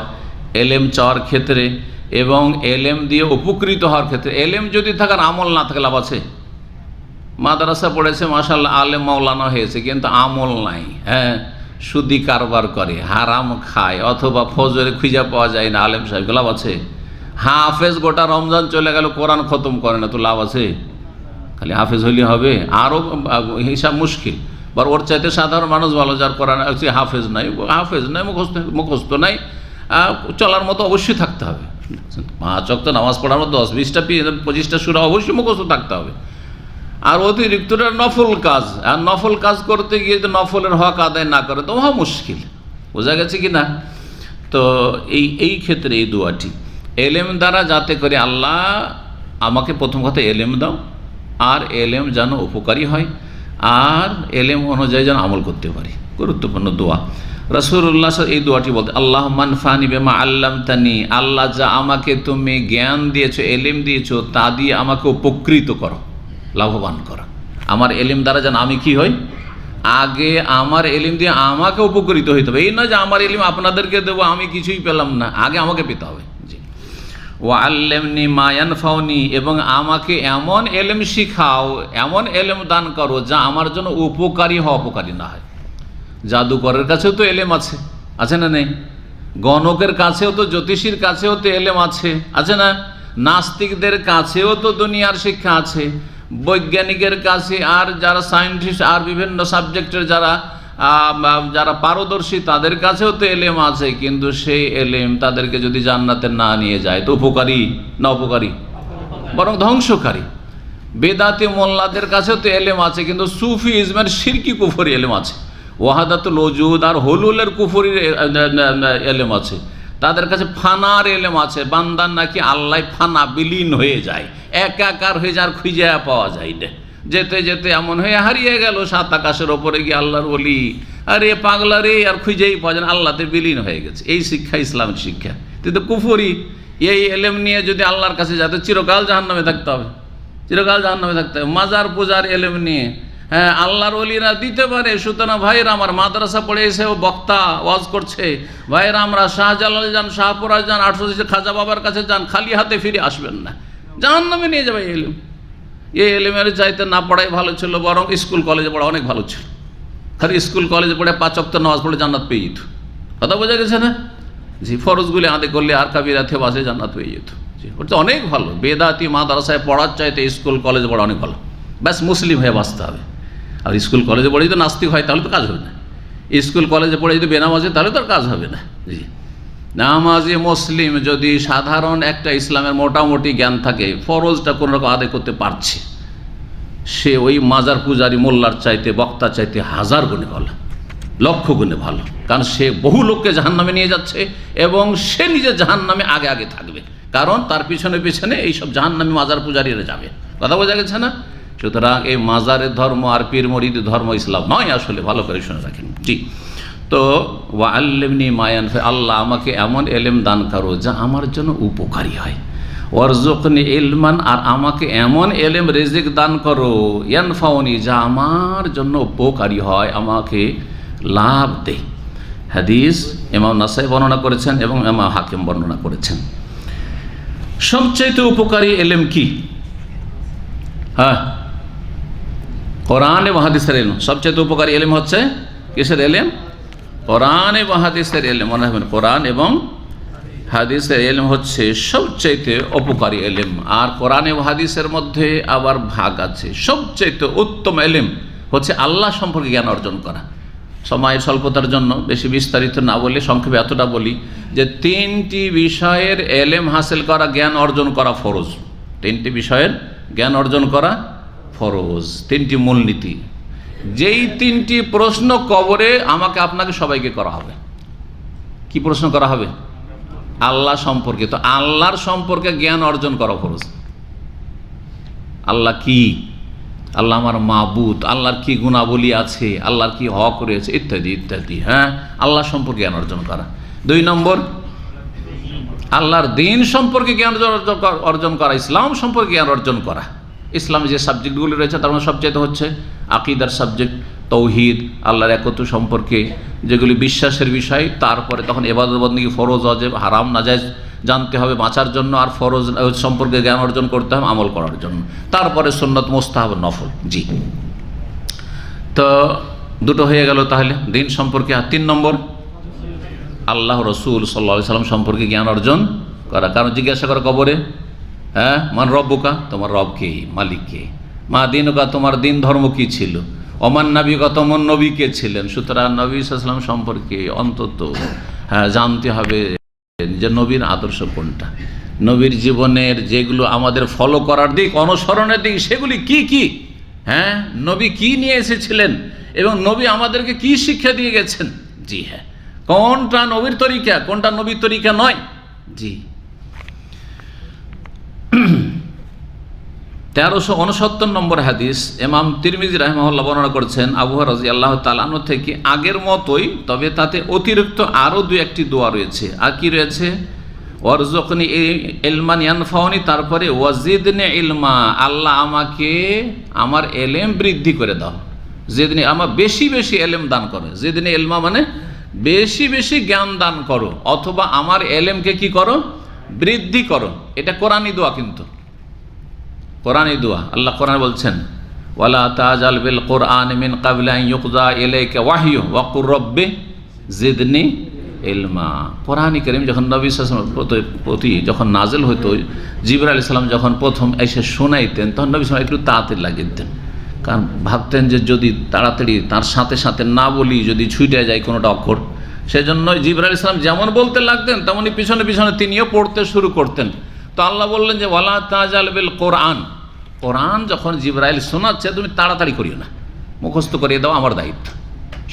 A: এলেম চাওয়ার ক্ষেত্রে এবং এলেম দিয়ে উপকৃত হওয়ার ক্ষেত্রে। এলেম যদি থাকার আমল না থাকে লাভ আছে? মাদ্রাসা পড়েছে মাশাআল্লাহ, আলেম মাওলানা হয়েছে, কিন্তু আমল নাই। হ্যাঁ সুদি কারবার করে, হারাম খায়, অথবা ফজরে খুঁজে পাওয়া যায় না আলেম সাহেব, লাভ আছে? হাফেজ গোটা রমজান চলে গেল কোরআন খতম করে না, তো লাভ আছে? খালি হাফেজ হইলে হবে? আরও হিসাব মুশকিল। বা ওর চাইতে সাধারণ মানুষ ভালো, যার কোরআন হাফেজ নাই, মুখস্থ নাই, চলার মতো অবশ্যই থাকতে হবে। 5 ওয়াক্ত নামাজ পড়ার মতো 10-20টা 25টা সূরা অবশ্যই মুখস্থ থাকতে হবে। আর অতিরিক্তটা নফল কাজ, আর নফল কাজ করতে গিয়ে যদি নফলের হক আদায় না করে তো মহা মুশকিল। বোঝা গেছে কি না? তো এই ক্ষেত্রে এই দোয়াটি এলেম দ্বারা, যাতে করে আল্লাহ আমাকে প্রথম কথা এলেম দাও, আর এলেম যেন উপকারী হয়, আর এলেম অনুযায়ী যেন আমল করতে পারি। গুরুত্বপূর্ণ দোয়া। রাসূলুল্লাহ এই দোয়াটি বলতে, আল্লাহ মানফানি বিমা আল্লামতানি, আল্লাহ যা আমাকে তুমি জ্ঞান দিয়েছো, এলেম দিয়েছো, তা দিয়ে আমাকে উপকৃত করো, লাভবান করো। আমার এলেম দ্বারা যেন আমি কি হই, আগে আমার এলিম দিয়ে আমাকে উপকৃত হইতে হবে। এই নয় যে আমার এলিম আপনাদেরকে দেবো, আমি কিছুই পেলাম না, আগে আমাকে পেতে হবে। জি। ওয়া আল্লিমনি মা ইয়ানফাউনি, এবং আমাকে এমন এলেম শিখাও, এমন এলেম দান করো যা আমার জন্য উপকারী হয়, অপকারী না হয়। জাদুকরের কাছেও তো এলেম আছে, আছে না নেই? গণকের কাছেও তো, জ্যোতিষীর কাছেও তো এলেম আছে না? নাস্তিকদের কাছেও তো দুনিয়ার শিক্ষা আছে, বৈজ্ঞানিকের কাছে, আর যারা সায়েন্টিস্ট আর বিভিন্ন সাবজেক্টের যারা পারদর্শী তাদের কাছেও তো এলেম আছে। কিন্তু সেই এলেম তাদেরকে যদি জান্নাতে না নিয়ে যায় তো উপকারী না অপকারী? বরং ধ্বংসকারী। বেদাতি মোল্লাদের কাছেও তো এলেম আছে, কিন্তু সুফি ইজমের শিরকি কুফরি এলেম আছে। ওয়াহাদাতুল ওজুদ আর হলুলের কুফরির এলেম আছে। তাদের কাছে ফানার এলেম আছে, বান্দার নাকি আল্লাহ ফানা, বিলীন হয়ে যায়, একাকার হয়ে যায়, আর খুঁজে পাওয়া যায় না। যেতে যেতে এমন হয়ে হারিয়ে গেল 7 আকাশের ওপরে গিয়ে আল্লাহর ওলি, আরে পাগলা রে, আর খুঁজেই পাওয়া যায় না, আল্লাহতে বিলীন হয়ে গেছে। এই শিক্ষা ইসলামের শিক্ষা, কিন্তু কুফরি। এই এলেম নিয়ে যদি আল্লাহর কাছে যাতে চিরকাল জাহান্নামে থাকতে হবে, চিরকাল জাহান্নামে থাকতে হবে। মাজার পূজার এলেম নিয়ে, হ্যাঁ, আল্লাহর ওলিরা দিতে পারে। সুতরাং ভাইরা আমার, মাদ্রাসা পড়ে এসে বক্তা ওয়াজ করছে, ভাইরা আমরা শাহজালাল যান, শাহপুরা যান, 800 খাজা বাবার কাছে যান, খালি হাতে ফিরে আসবেন না, জাহান্নামে নিয়ে যাবে এই এলেম। এই এলেমের চাইতে না পড়াই ভালো ছিল, বরং স্কুল কলেজে পড়া অনেক ভালো ছিল। খালি স্কুল কলেজে পড়ে 5 ওয়াক্ত নামাজ পড়ে জান্নাত পেয়ে যেত। কথা বোঝা গেছে না? জি, ফরজগুলি আদায় করলে আর কাবিরাতে বাসে জান্নাত পেয়ে যেত। জি, ওটা অনেক ভালো। বেদাতি মাদ্রাসায় পড়ার চাইতে স্কুল কলেজে পড়া অনেক ভালো। ব্যাস মুসলিম হয়ে বাঁচতে হবে। আর স্কুল কলেজে পড়ে যদি নাস্তিক হয় তাহলে তো কাজ হবে না। স্কুল কলেজে পড়ে যদি বেনামাজি তাহলে তো আর কাজ হবে না। জি, নামাজি মুসলিম যদি সাধারণ একটা ইসলামের মোটামুটি জ্ঞান থাকে, ফরজটা কোনো রকম আদায় করতে পারছে, সে ওই মাজার পূজারি মোল্লার চাইতে, বক্তা চাইতে 1000 গুণে ভালো, 1,00,000 গুণে ভালো। কারণ সে বহু লোককে জাহান্নামে নিয়ে যাচ্ছে, এবং সে নিজে জাহান্নামে আগে আগে থাকবে, কারণ তার পিছনে পিছনে এইসব জাহান্নামী মাজার পূজারীরা যাবে। কথা বোঝা গেছে না? সুতরাং এই মাজারের ধর্ম আর পীর মুরিদের ধর্ম ইসলাম নয় আসলে, ভালো করে শুনে রাখেন। জি, তো ওয়া আল্লিমনি মা ইয়ানফা, আল্লাহ আমাকে এমন এলেম দান করো যা আমার জন্য উপকারী হয়। ওয়ারজুকনি ইলমান, আর আমাকে এমন এলেম রিজিক দান করো, ইয়ানফাউনি, যা আমার জন্য উপকারী হয়, আমাকে লাভ দেয়। হাদিস ইমাম নাসাই বর্ণনা করেছেন এবং ইমাম হাকিম বর্ণনা করেছেন। সবচেয়ে উপকারী এলেম কি? হ্যাঁ, কোরআন এবং হাদিসের এলেম। সবচেয়ে উপকারী এলেম হচ্ছে কিসের এলেম? কোরআন এবং হাদিসের এলেম। মনে রাখবেন, কোরআন এবং হাদিসের এলেম হচ্ছে সবচেয়ে উপকারী এলেম। আর কোরআন এবং হাদিসের মধ্যে আবার ভাগ আছে। সবচেয়ে উত্তম এলেম হচ্ছে আল্লাহ সম্পর্কে জ্ঞান অর্জন করা। সময়ের স্বল্পতার জন্য বেশি বিস্তারিত না বলে সংক্ষেপে এতটা বলি যে 3টি বিষয়ের এলেম হাসিল করা, জ্ঞান অর্জন করা ফরজ। 3টি বিষয়ের জ্ঞান অর্জন করা ফরজ। 3টি মূলনীতি, যেই 3টি প্রশ্ন কবরে আমাকে আপনাকে সবাইকে করা হবে। কি প্রশ্ন করা হবে? আল্লাহ সম্পর্কে। তো আল্লাহর সম্পর্কে জ্ঞান অর্জন করা ফরজ। আল্লাহ কি? আল্লাহ আমার মাবুদ, আল্লাহর কি গুণাবলী আছে, আল্লাহর কি হক রয়েছে, ইত্যাদি ইত্যাদি। হ্যাঁ, আল্লাহ সম্পর্কে জ্ঞান অর্জন করা। 2 নম্বর, আল্লাহর দিন সম্পর্কে জ্ঞান অর্জন করা, ইসলাম সম্পর্কে জ্ঞান অর্জন করা। ইসলামে যে সাবজেক্টগুলি রয়েছে তার মধ্যে সবচেয়ে হচ্ছে আকিদার সাবজেক্ট, তৌহিদ, আল্লাহর একত্ব সম্পর্কে যেগুলি বিশ্বাসের বিষয়। তারপরে তখন ইবাদত বন্দেগী, ফরজ ওয়াজিব, হারাম নাজায়েজ জানতে হবে বাঁচার জন্য, আর ফরজ সম্পর্কে জ্ঞান অর্জন করতে হবে আমল করার জন্য। তারপরে সুন্নত, মুস্তাহাব, নফল। জি, তো দুটো হয়ে গেল তাহলে দিন সম্পর্কে। আর 3 নম্বর, আল্লাহ রসুল সাল্লাল্লাহু আলাইহি সাল্লাম সম্পর্কে জ্ঞান অর্জন করা। কারণ জিজ্ঞাসা করা কবরে, হ্যাঁ, মান রব্বুকা, তোমার রব কে, মালিক কে, মা দিনুকা, তোমার দিন ধর্ম কি ছিল, ওমান নবীকা, তোমার নবী কে ছিলেন। সুতরাং নবী সাল্লাল্লাহু আলাইহি সাল্লাম সম্পর্কে অন্তত জানতে হবে যে নবীর আদর্শ কোনটা, নবীর জীবনের যেগুলো আমাদের ফলো করার দিক, অনুসরণের দিক, সেগুলি কি কি, হ্যাঁ, নবী কি নিয়ে এসেছিলেন এবং নবী আমাদেরকে কি শিক্ষা দিয়ে গেছেন। জি হ্যাঁ, কোনটা নবীর তরিকা, কোনটা নবীর তরিকা নয়। জি 1369 নম্বর হাদিস, ইমাম তিরমিজি রাহিমাহুল্লাহ বর্ণনা করেছেন আবু হুরায়রা রাদিয়াল্লাহু তাআলা আনহু থেকে, আগের মতোই, তবে তাতে অতিরিক্ত আরও 2-1টি দোয়া রয়েছে। আর কি রয়েছে? ওয়ারযুকনি ইলমান ইয়ানফাউনি, তারপরে ওয়াজিদনি ইলমা, আল্লাহ আমাকে আমার এলেম বৃদ্ধি করে দাও। জিদনি, আমার বেশি বেশি এলেম দান করো। জিদনি ইলমা মানে বেশি বেশি জ্ঞান দান করো, অথবা আমার এলেমকে কি করো, বৃদ্ধি করো। এটা কোরআনী দোয়া, কিন্তু কোরআনী দোয়া। আল্লাহ কোরআন বলছেন, ওয়ালা তাজাল বিল কোরআন মিন ক্বাবলি আন ইউকযা ইলাইকা ওয়াহয়ু ওয়া কুর রব্বি জিদনি ইলমা। কোরআন কারীম যখন নবী সাল্লাল্লাহু আলাইহি ওয়াসাল্লামের প্রতি যখন নাজিল হতো, জিবরাইল আলাইহিস সালাম যখন প্রথম এসে শোনাইতেন, তখন নবী সাল্লাল্লাহু আলাইহি ওয়াসাল্লাম একটু তাড়াতাড়ি লাগিয়ে দিতেন। কারণ ভাবতেন যে যদি তাড়াতাড়ি তার সাথে সাথে না বলি, যদি ছুটে যায় কোনোটা অক্ষর, সেজন্য জিবরাইল আলাইহিস সালাম যেমন বলতে লাগতেন তেমনই পিছনে পিছনে তিনিও পড়তে শুরু করতেন। তো আল্লাহ বললেন যে ওয়ালা তাজাল বিল কোরআন, কোরআন যখন জিবরাইল শোনাচ্ছে তুমি তাড়াতাড়ি করিও না, মুখস্থ করিয়ে দাও, আমার দায়িত্ব,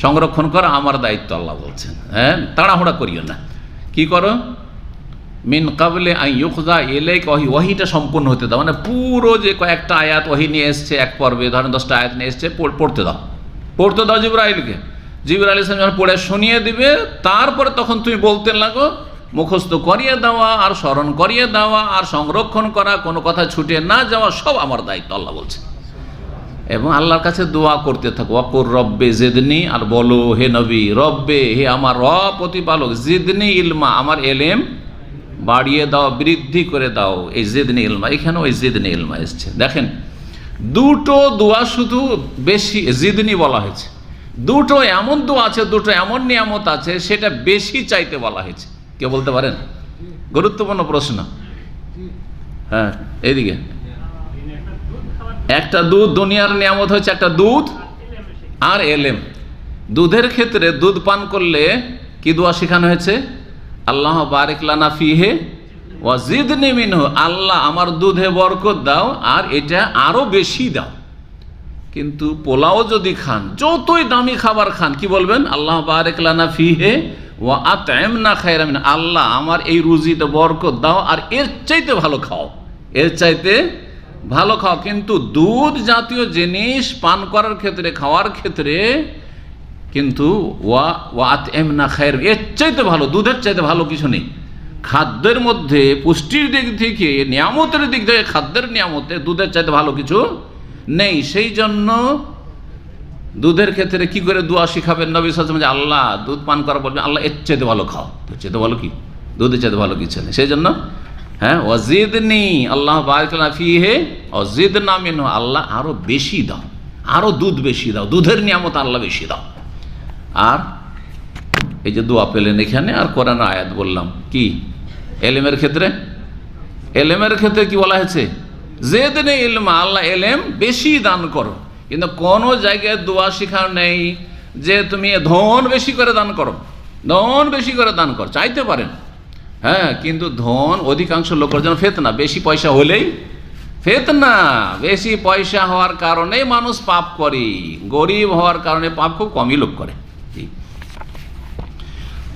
A: সংরক্ষণ করা আমার দায়িত্ব। আল্লাহ বলছেন, হ্যাঁ, তাড়াহুড়া করিও না। কি করো? মিন ক্বাবলি আন ইউকযা ইলাইকা ওয়াহী, ওয়াহীটা সম্পূর্ণ হতে দাও। মানে পুরো যে কয়েকটা আয়াত ওয়াহী নিয়ে এসছে এক পর্বে, ধরেন 10টা আয়াত নিয়ে এসছে, পড়তে দাও, পড়তে দাও জিবরাইলকে। জিবরাইল আলাইহিস সালাম যখন পড়ে শুনিয়ে দিবে, তারপরে তখন তুমি বলতে লাগো, মুখস্থ করিয়ে দেওয়া আর স্মরণ করিয়ে দেওয়া আর সংরক্ষণ করা, কোনো কথা ছুটে না যাওয়া, সব আমার দায়িত্ব, আল্লাহ বলছে। এবং আল্লাহর কাছে দোয়া করতে থাকো, ওয়াকুর রব্বে জিদনি, আর বলো হে নবী, রব্বে, হে আমার রব প্রতিপালক, জিদনি ইলমা, আমার এলেম বাড়িয়ে দাও, বৃদ্ধি করে দাও। এই জিদনি ইলমা, এখানেও এই জিদনি ইলমা এসছে। দেখেন, দুটো দোয়া শুধু বেশি জিদনি বলা হয়েছে, দুটো এমন দোয়া আছে, দুটো এমন নিয়ামত আছে, সেটা বেশি চাইতে বলা হয়েছে। কে বলতে পারেন? গুরুত্বপূর্ণ প্রশ্ন। হ্যাঁ, এইদিকে একটা দুধ, দুনিয়ার নিয়ামত হচ্ছে একটা দুধ আর এলেম। দুধের ক্ষেত্রে দুধ পান করলে কি দোয়া শেখানো হয়েছে? আল্লাহ বারিক লানা ফিহে ওয়া জিদনি মিনহু, আল্লাহ আমার দুধে বরকত দাও আর এটা আরো বেশি দাও। কিন্তু পোলাও যদি খান, যতই দামি খাবার খান, কি বলবেন? আল্লাহ বারিক লানা ফিহে ওয়া আত'ইমনা খায়রাম মিনহু, আল্লাহ আমার এই রুজিতে বরকত দাও আর এর চাইতে ভালো খাও, এর চাইতে ভালো খাও। কিন্তু দুধ জাতীয় জিনিস পান করার ক্ষেত্রে, খাওয়ার ক্ষেত্রে কিন্তু ওয়া আত'ইমনা খায়রাম, এর চাইতে ভালো, দুধের চাইতে ভালো কিছু নেই। খাদ্যের মধ্যে পুষ্টির দিক থেকে, নিয়ামতের দিক থেকে, খাদ্যের নিয়ামতে দুধের চাইতে ভালো কিছু নেই। সেই জন্য দুধের ক্ষেত্রে কি করে দোয়া শিখাবেন নবী সাল্লাল্লাহু আলাইহি ওয়াসাল্লাম? যে আল্লাহ দুধ পান করা বলবেন, আল্লাহ এর চাইতে ভালো খাও, এর চাইতে ভালো কি? দুধের চাইতে ভালো কিছু নেই। সেই জন্য হ্যাঁ, ওয়াজিদনি, আল্লাহ বারিক লানা ফিহি ওয়াজিদনা মিনহু, আল্লাহ আরো বেশি দাও, আরো দুধ বেশি দাও, দুধের নিয়ামত আল্লাহ বেশি দাও। আর এই যে দোয়া পেলেন এখানে, আর কোরআন আয়াত বললাম কি এলেমের ক্ষেত্রে, এলেমের ক্ষেত্রে কি বলা হয়েছে? জিদনি ইলমা, আল্লাহ এলেম বেশি দান করো। কিন্তু কোনো জায়গায় দোয়া শেখানো নেই যে তুমি ধন বেশি করে দান করো, ধন বেশি করে দান করো, চাইতে পারেন, হ্যাঁ, কিন্তু ধন অধিকাংশ লোকের জন্য ফিতনা। বেশি পয়সা হলেই ফিতনা, বেশি পয়সা হওয়ার কারণে মানুষ পাপ করে, গরিব হওয়ার কারণে পাপ খুব কমই লোক করে।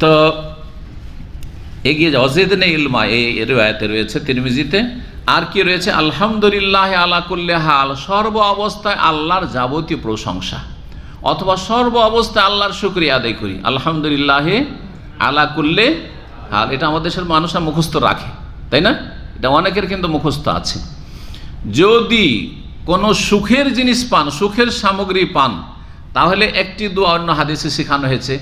A: তো এগিয়ে যাও, জিদনি ইলমা, এই রিওয়ায়াতে রয়েছে তিরমিজিতে। আর কি রয়েছে? আলহামদুলিল্লাহ আলা কুল্লি হাল, সর্ব অবস্থায় আল্লাহর যাবতীয় প্রশংসা, অথবা সর্ব অবস্থায় আল্লাহর শুকরিয়া আদায় করি। আলহামদুলিল্লাহ আলা কুল্লি হাল, এটা আমাদের দেশের মানুষরা মুখস্থ রাখে, তাই না? এটা অনেকের কিন্তু মুখস্থ আছে। যদি কোনো সুখের জিনিস পান, সুখের সামগ্রী পান, তাহলে একটি দোয়া অন্য হাদিসে শেখানো হয়েছে।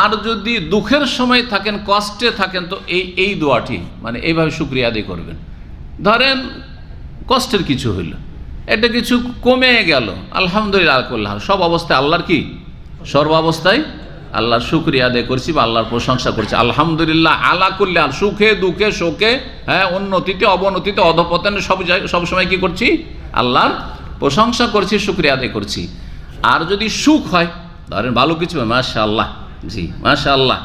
A: আর যদি দুঃখের সময় থাকেন, কষ্টে থাকেন, তো এই দোয়াটি, মানে এইভাবে শুকরিয়া আদায় করবেন। ধরেন কষ্টের কিছু হইল, একটা কিছু কমে গেল, আলহামদুলিল্লাহ, সব অবস্থায় আল্লাহর কি সর্বাবস্থায় আল্লাহর শুকরিয়া আদায় করছি বা আল্লাহর প্রশংসা করছি। আলহামদুলিল্লাহ আলা কুল্লি হাল, সুখে দুঃখে শোকে, হ্যাঁ, উন্নতিতে অবনতিতে অধপতনে সবসময় কি করছি? আল্লাহর প্রশংসা করছি, শুকরিয়া আদায় করছি। আর যদি সুখ হয়, ধরেন ভালো কিছু, মাশাআল্লাহ, জি মাশাআল্লাহ,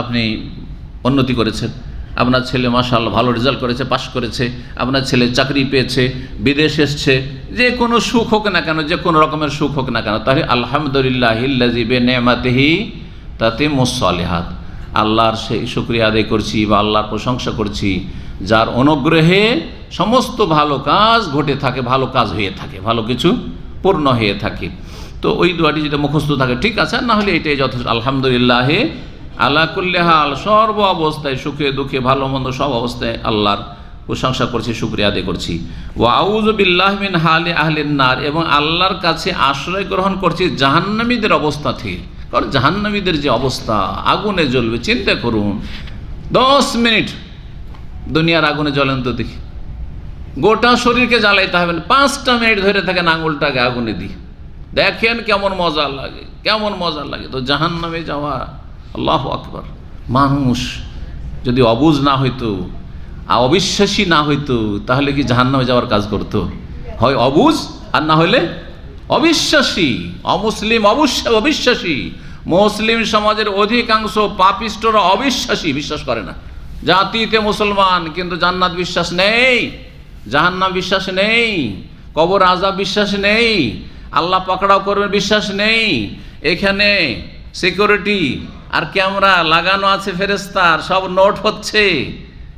A: আপনি উন্নতি করেছেন, আপনার ছেলে মাশাআল্লাহ ভালো রেজাল্ট করেছে, পাশ করেছে, আপনার ছেলে চাকরি পেয়েছে, বিদেশ এসছে, যে কোনো সুখ হোক না কেন, যে কোনো রকমের সুখ হোক না কেন, তাহলে আলহামদুলিল্লাহিল্লাযী বিনি'মাতিহি তাতিম্মুস সালিহাত, আল্লাহর সেই শুকরিয়া আদায় করছি বা আল্লাহর প্রশংসা করছি যার অনুগ্রহে সমস্ত ভালো কাজ ঘটে থাকে, ভালো কাজ হয়ে থাকে, ভালো কিছু পূর্ণ হয়ে থাকে। তো ওই দোয়াটি যদি মুখস্থ থাকে ঠিক আছে, না হলে এটাই যথেষ্ট। আলহামদুলিল্লাহ আলা কুল্লি হাল, সর্ব অবস্থায় সুখে দুঃখে ভালো মন্দ সব অবস্থায় আল্লাহর প্রশংসা করছি, শুকরিয়া আদায় করছি। ওয়া আউযু বিল্লাহি মিন হালি আহলিন নার, এবং আল্লাহর কাছে আশ্রয় গ্রহণ করছি জাহান্নামীদের অবস্থা থেকে। কারণ জাহান্নামীদের যে অবস্থা, আগুনে জ্বলবে, চিন্তা করুন 10 মিনিট দুনিয়ার আগুনে জ্বলেন তো দেখি, গোটা শরীরকে জ্বালাইতে হবে না, 5টা মিনিট ধরে থাকেন আঙুলটাকে আগুনে দিয়ে, দেখেন কেমন মজা লাগে, কেমন মজা লাগে। তো জাহান্নামে যাওয়া, আল্লাহু আকবার। মানুষ যদি অবুঝ না হইতো, অবিশ্বাসী না হইতো, তাহলে কি জাহান্নামে যাওয়ার কাজ করতো? হয় অবুঝ, আর না হলে অবিশ্বাসী, অমুসলিম, অবিশ্বাসী। মুসলিম সমাজের অধিকাংশ পাপিষ্টরা অবিশ্বাসী, বিশ্বাস করে না। জাতিতে মুসলমান, কিন্তু জান্নাত বিশ্বাস নেই, জাহান্নাম বিশ্বাস নেই, কবর আযাব বিশ্বাস নেই, আল্লাহ পাকড়াও করবে বিশ্বাস নেই। এখানে সিকিউরিটি আর ক্যামেরা লাগানো আছে, ফেরেশতার সব নোট হচ্ছে,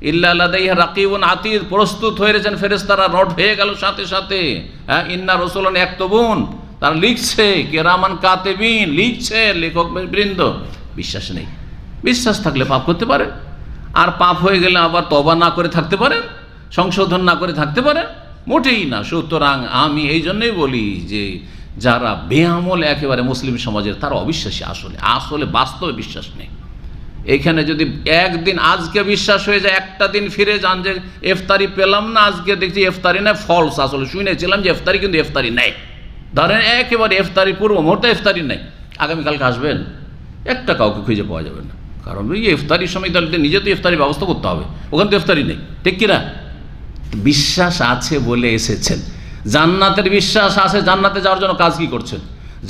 A: ইল্লা লাদাইহা রাকিবুন আতীদ, প্রস্তুত হয়ে রয়েছেন ফেরেশতারা, নোট হয়ে গেল সাথে সাথে। হ্যাঁ, ইন্না রাসূলান ইয়াকতুবুন, তারা লিখছে, কিরামান কাতিবিন, লিখছে লেখক বৃন্দ। বিশ্বাস নেই। বিশ্বাস থাকলে পাপ করতে পারেন, আর পাপ হয়ে গেলে আবার তওবা না করে থাকতে পারেন, সংশোধন না করে থাকতে পারেন? মোটেই না। সুতরাং আমি এই জন্যই বলি যে যারা বেআমল একেবারে মুসলিম সমাজের, তারা অবিশ্বাসী, আসলে বাস্তবে বিশ্বাস নেই। এখানে যদি একদিন আজকে বিশ্বাস হয়ে যায়, একটা দিন ফিরে যান যে ইফতারি পেলাম না, আজকে দেখছি ইফতারি না, ফলস, আসলে শুনেছিলাম যে ইফতারি, কিন্তু ইফতারি নেই। ধরেন একেবারে ইফতারি পূর্ব মুহূর্তে ইফতারি নেই, আগামীকালকে আসবেন, একটা কাউকে খুঁজে পাওয়া যাবে না। কারণ ওই ইফতারির সময় তাহলে নিজে তো ইফতারি ব্যবস্থা করতে হবে, ওখানে তো ইফতারি নেই, ঠিক কিনা? বিশ্বাস আছে বলে এসেছেন। জান্নাতের বিশ্বাস আছে, জান্নাতে যাওয়ার জন্য কাজ কি করছেন?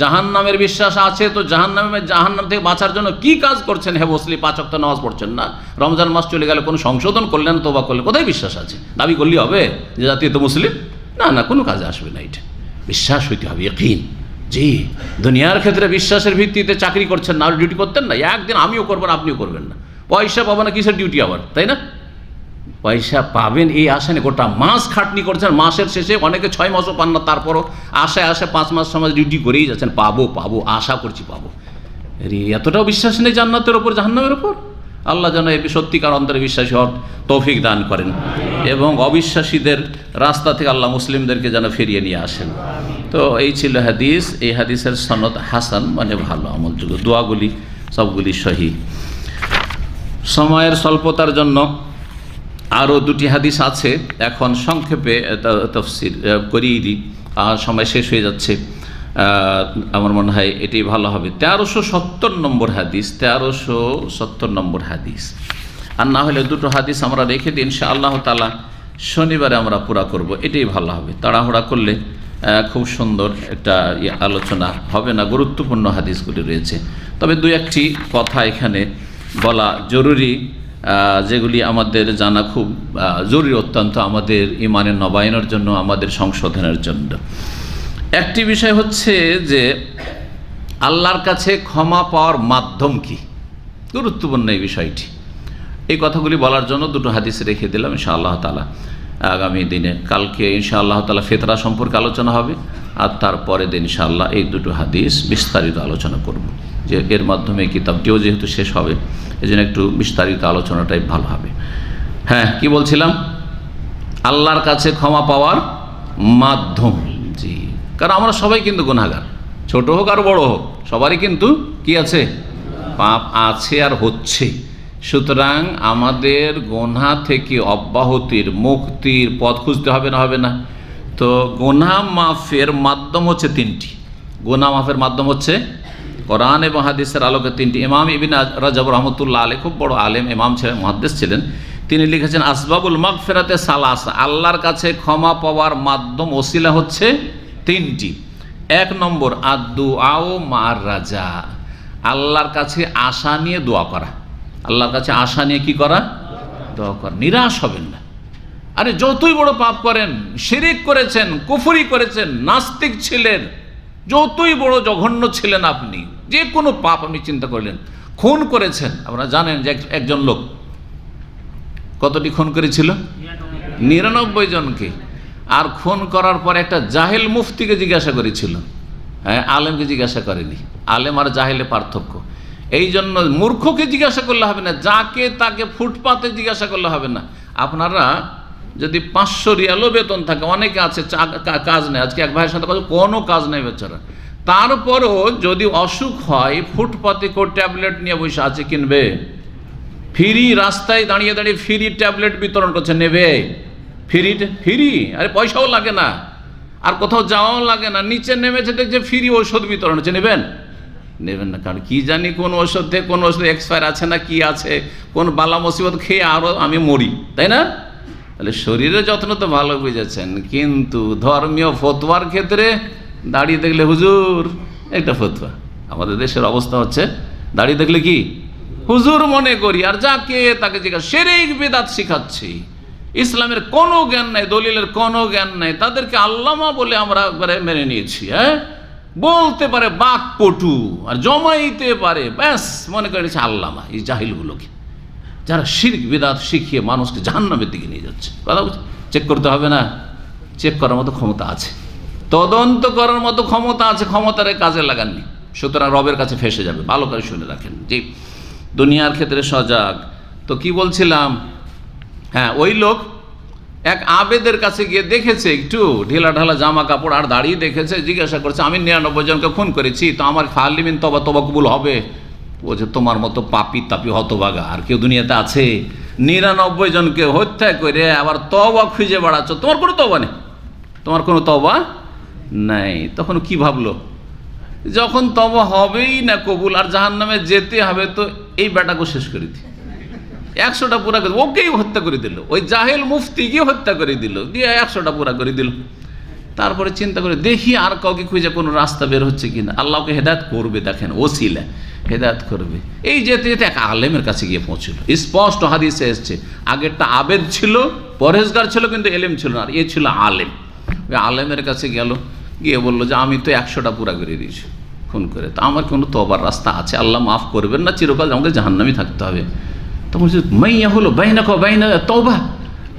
A: জাহান্নামের বিশ্বাস আছে, তো জাহান্নাম থেকে বাঁচার জন্য কি কাজ করছেন? হে মুসলিম, 5 ওয়াক্ত নামাজ পড়ছেন না, রমজান মাস চলে গেলে কোনো সংশোধন করলেন, তোবা করলেন, কোথায় বিশ্বাস আছে? দাবি করলেই হবে যে জাতীয় তো মুসলিম? না না, কোনো কাজে আসবে না। এটা বিশ্বাস হইতে হবে, ইয়াকিন। জি, দুনিয়ার ক্ষেত্রে বিশ্বাসের ভিত্তিতে চাকরি করছেন না, আর ডিউটি করতেন না, একদিন আমিও করবেন, আপনিও করবেন না, পয়সা পাবেন না, কিসের ডিউটি আবার, তাই না? পয়সা পাবেন এই আশা নেই, গোটা মাস খাটনি করছেন, মাসের শেষে অনেকে 6 মাসও পান না, তারপরও আশায় 5 মাস সমাজ ডিউটি করেই যাচ্ছেন, পাবো পাবো, আশা করছি পাবো। এতটাও বিশ্বাস নেই জান্নাতের ওপর, জাহান্নামের ওপর। আল্লাহ যেন এই সত্যিকার অন্তরে বিশ্বাসী হওয়ার তৌফিক দান করেন, এবং অবিশ্বাসীদের রাস্তা থেকে আল্লাহ মুসলিমদেরকে যেন ফিরিয়ে নিয়ে আসেন। তো এই ছিল হাদিস। এই হাদিসের সনদ হাসান, মানে ভালো, আমলযোগ্য। দোয়াগুলি সবগুলি সহি। সময়ের স্বল্পতার জন্য আরও 2টি হাদিস আছে, এখন সংক্ষেপে তাফসীর করিয়ে দিই, সময় শেষ হয়ে যাচ্ছে। আমার মনে হয় এটাই ভালো হবে। 1370 নম্বর হাদিস, 1370 নম্বর হাদিস। আর না হলে 2টো হাদিস আমরা রেখে দিই, ইনশাআল্লাহ তাআলা শনিবারে আমরা পুরা করব, এটাই ভালো হবে। তাড়াহুড়া করলে খুব সুন্দর একটা আলোচনা হবে না, গুরুত্বপূর্ণ হাদিসগুলি রয়েছে। তবে 2-1টি কথা এখানে বলা জরুরি, যেগুলি আমাদের জানা খুব জরুরি, অত্যন্ত, আমাদের ইমানের নবায়নের জন্য, আমাদের সংশোধনের জন্য। একটি বিষয় হচ্ছে যে আল্লাহর কাছে ক্ষমা পাওয়ার মাধ্যম কি, গুরুত্বপূর্ণ এই বিষয়টি। এই কথাগুলি বলার জন্য 2টো হাদিস রেখে দিলাম। ইনশাআল্লাহ তাআলা আগামী দিনে, কালকে ইনশাআল্লাহ তাআলা ফিতরা সম্পর্কে আলোচনা হবে, আর তারপরে দিন ইনশাআল্লাহ এই 2টো হাদিস বিস্তারিত আলোচনা করব। যে এর মাধ্যমে কিতাবটিও যেহেতু শেষ হবে, এই জন্য একটু বিস্তারিত আলোচনাটাই ভালো হবে। হ্যাঁ, কি বলছিলাম? আল্লাহর কাছে ক্ষমা পাওয়ার মাধ্যম। জি, কারণ আমরা সবাই কিন্তু গুনাহগার, ছোট হোক আর বড় হোক, সবারই কিন্তু কি আছে? পাপ আছে আর হচ্ছে। সুতরাং আমাদের গুনাহ থেকে অব্যাহতির, মুক্তির পথ খুঁজতে হবে না, হবে না? তো গুনাহ মাফের মাধ্যম হচ্ছে 3টি। গুনাহ মাফের মাধ্যম হচ্ছে কোরআন এবং হাদিসের আলোকে তিনটি। ইমাম ইবনে রাজব রহমতুল্লাহ আলাইহি খুব বড় আলেম ইমাম ছিলেন, মুহাদ্দিস ছিলেন, তিনি লিখেছেন আসবাবুল মাগফিরাতে সালাসা, আল্লাহর কাছে ক্ষমা পাওয়ার মাধ্যম ওসিলা হচ্ছে তিনটি। 1 নম্বর আদ-দুআউ মা'আর রাজা, আল্লাহর কাছে আশা নিয়ে দোয়া করা। আল্লাহর কাছে আশা নিয়ে কি করা? দোয়া করা। নিরাশ হবেন না। আরে যতই বড় পাপ করেন, শিরিক করেছেন, কুফরি করেছেন, নাস্তিক ছিলেন, যতই বড় জঘন্য ছিলেন আপনি, যে কোনো পাপ আপনি চিন্তা করলেন, খুন করেছেন, আপনারা জানেন যে একজন লোক কতটি খুন করেছিল? 99 জনকে। আর খুন করার পর একটা জাহেল মুফতিকে জিজ্ঞাসা করেছিল, হ্যাঁ, আলেমকে জিজ্ঞাসা করেনি। আলেম আর জাহেলে পার্থক্য। এই জন্য মূর্খকে জিজ্ঞাসা করলে হবে না, যাকে তাকে ফুটপাতে জিজ্ঞাসা করলে হবে না। আপনারা যদি 500 রিয়ালও বেতন থাকে, অনেকে আছে কাজ নেই, আজকে এক ভাইয়ের সাথে কোনো কাজ নেই বেচারা, তারপরও যদি অসুখ হয় ফুটপাতে কেউ ট্যাবলেট নিয়ে বসে আছে, কিনবে? ফ্রি রাস্তায় দাঁড়িয়ে দাঁড়িয়ে ফ্রি ট্যাবলেট বিতরণ করছে, নেবে? ফ্রি, আরে পয়সাও লাগে না, আর কোথাও যাওয়াও লাগে না, নিচে নেমেছে দেখছে ফ্রি ওষুধ বিতরণ হচ্ছে, নেবেন না। কারণ কি জানি কোন ওষুধ থেকে কোন ওষুধ এক্সপায়ার আছে না কি আছে, কোন বালা মুসিবত খেয়ে আরও আমি মরি, তাই না? তাহলে শরীরের যত্ন তো ভালো বুঝেছেন, কিন্তু ধর্মীয় ফতোয়ার ক্ষেত্রে দাড়ি দেখলে হুজুর একটা ফতোয়া। আমাদের দেশের অবস্থা হচ্ছে দাড়ি দেখলে কি হুজুর মনে করি, আর যাকে তাকে জিজ্ঞাসা শিরক বিদআত শিখাচ্ছি, ইসলামের কোনো জ্ঞান নাই, দলিলের কোনো জ্ঞান নাই, তাদেরকে আল্লামা বলে আমরা একবারে মেনে নিয়েছি। হ্যাঁ, বলতে পারে বাকপটু আর জমাইতে পারে, ব্যাস মনে করেছে আল্লামা। এই জাহিলগুলোকে, যারা শিরক বিদআত শিখিয়ে মানুষকে জাহান্নামের দিকে নিয়ে যাচ্ছে, কথা বলছে, চেক করতে হবে না? চেক করার মতো ক্ষমতা আছে, তদন্ত করার মতো ক্ষমতা আছে, ক্ষমতার কাজে লাগাননি, সুতরাং রবের কাছে ফেসে যাবে। ভালো করে শুনে রাখেন, জি, দুনিয়ার ক্ষেত্রে সজাগ। তো কি বলছিলাম? হ্যাঁ, ওই লোক এক আবেদের কাছে গিয়ে দেখেছে একটু ঢিলা ঢালা জামা কাপড় আর দাঁড়িয়ে দেখেছে, জিজ্ঞাসা করছে আমি 99 জনকে খুন করেছি, তো আমার ফালিমিন তবা কবুল হবে? বলছে তোমার মতো পাপি তাপি হতভাগা আর কেউ দুনিয়াতে আছে? 99 জনকে হত্যা করে আবার তওবা খুঁজে বেড়াচ্ছ, তোমার কোনো তওবা নেই, তোমার কোনো তওবা নাই। তখন কি ভাবলো? যখন তওবা হবেই না কবুল আর জাহান্নামে যেতে হবে, তো এই বেটাকে শেষ করে দিই, 100টা পুরা করে, ওকেই হত্যা করে দিল, ওই জাহেল মুফতিকে হত্যা করে দিল, দিয়ে 100টা পুরা করে দিল। তারপরে চিন্তা করে দেখি আর কাউকে খুঁজে কোনো রাস্তা বের হচ্ছে কিনা, আল্লাহকে হেদায়েত করবে, দেখেন ওসিলা হেদায়েত করবে। এই যেতে যেতে এক আলেমের কাছে গিয়ে পৌঁছল। স্পষ্ট হাদিসে এসছে, আগেরটা আবেদ ছিল, পরহেজগার ছিল, কিন্তু এলেম ছিল না, আর এ ছিল আলেম। ওই আলেমের কাছে গেল, গিয়ে বললো যে আমি তো 100টা পুরা করে দিয়েছি খুন করে, তা আমার কোনো তওবার রাস্তা আছে? আল্লাহ মাফ করবেন না, চিরকাল আমাকে জাহান্নামে থাকতে হবে। তো বলছে মাইয়া হলো বাইনাকা বাইনা তওবা,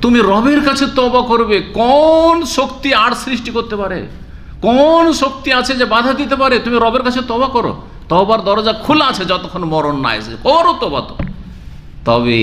A: তুমি রবের কাছে তওবা করবে। কোন শক্তি আর সৃষ্টি করতে পারে? কোন শক্তি আছে যে বাধা দিতে পারে? তুমি রবের কাছে তওবা করো, তওবার দরজা খোলা আছে, যতক্ষণ মরণ না এসে করো তওবা। তো তবে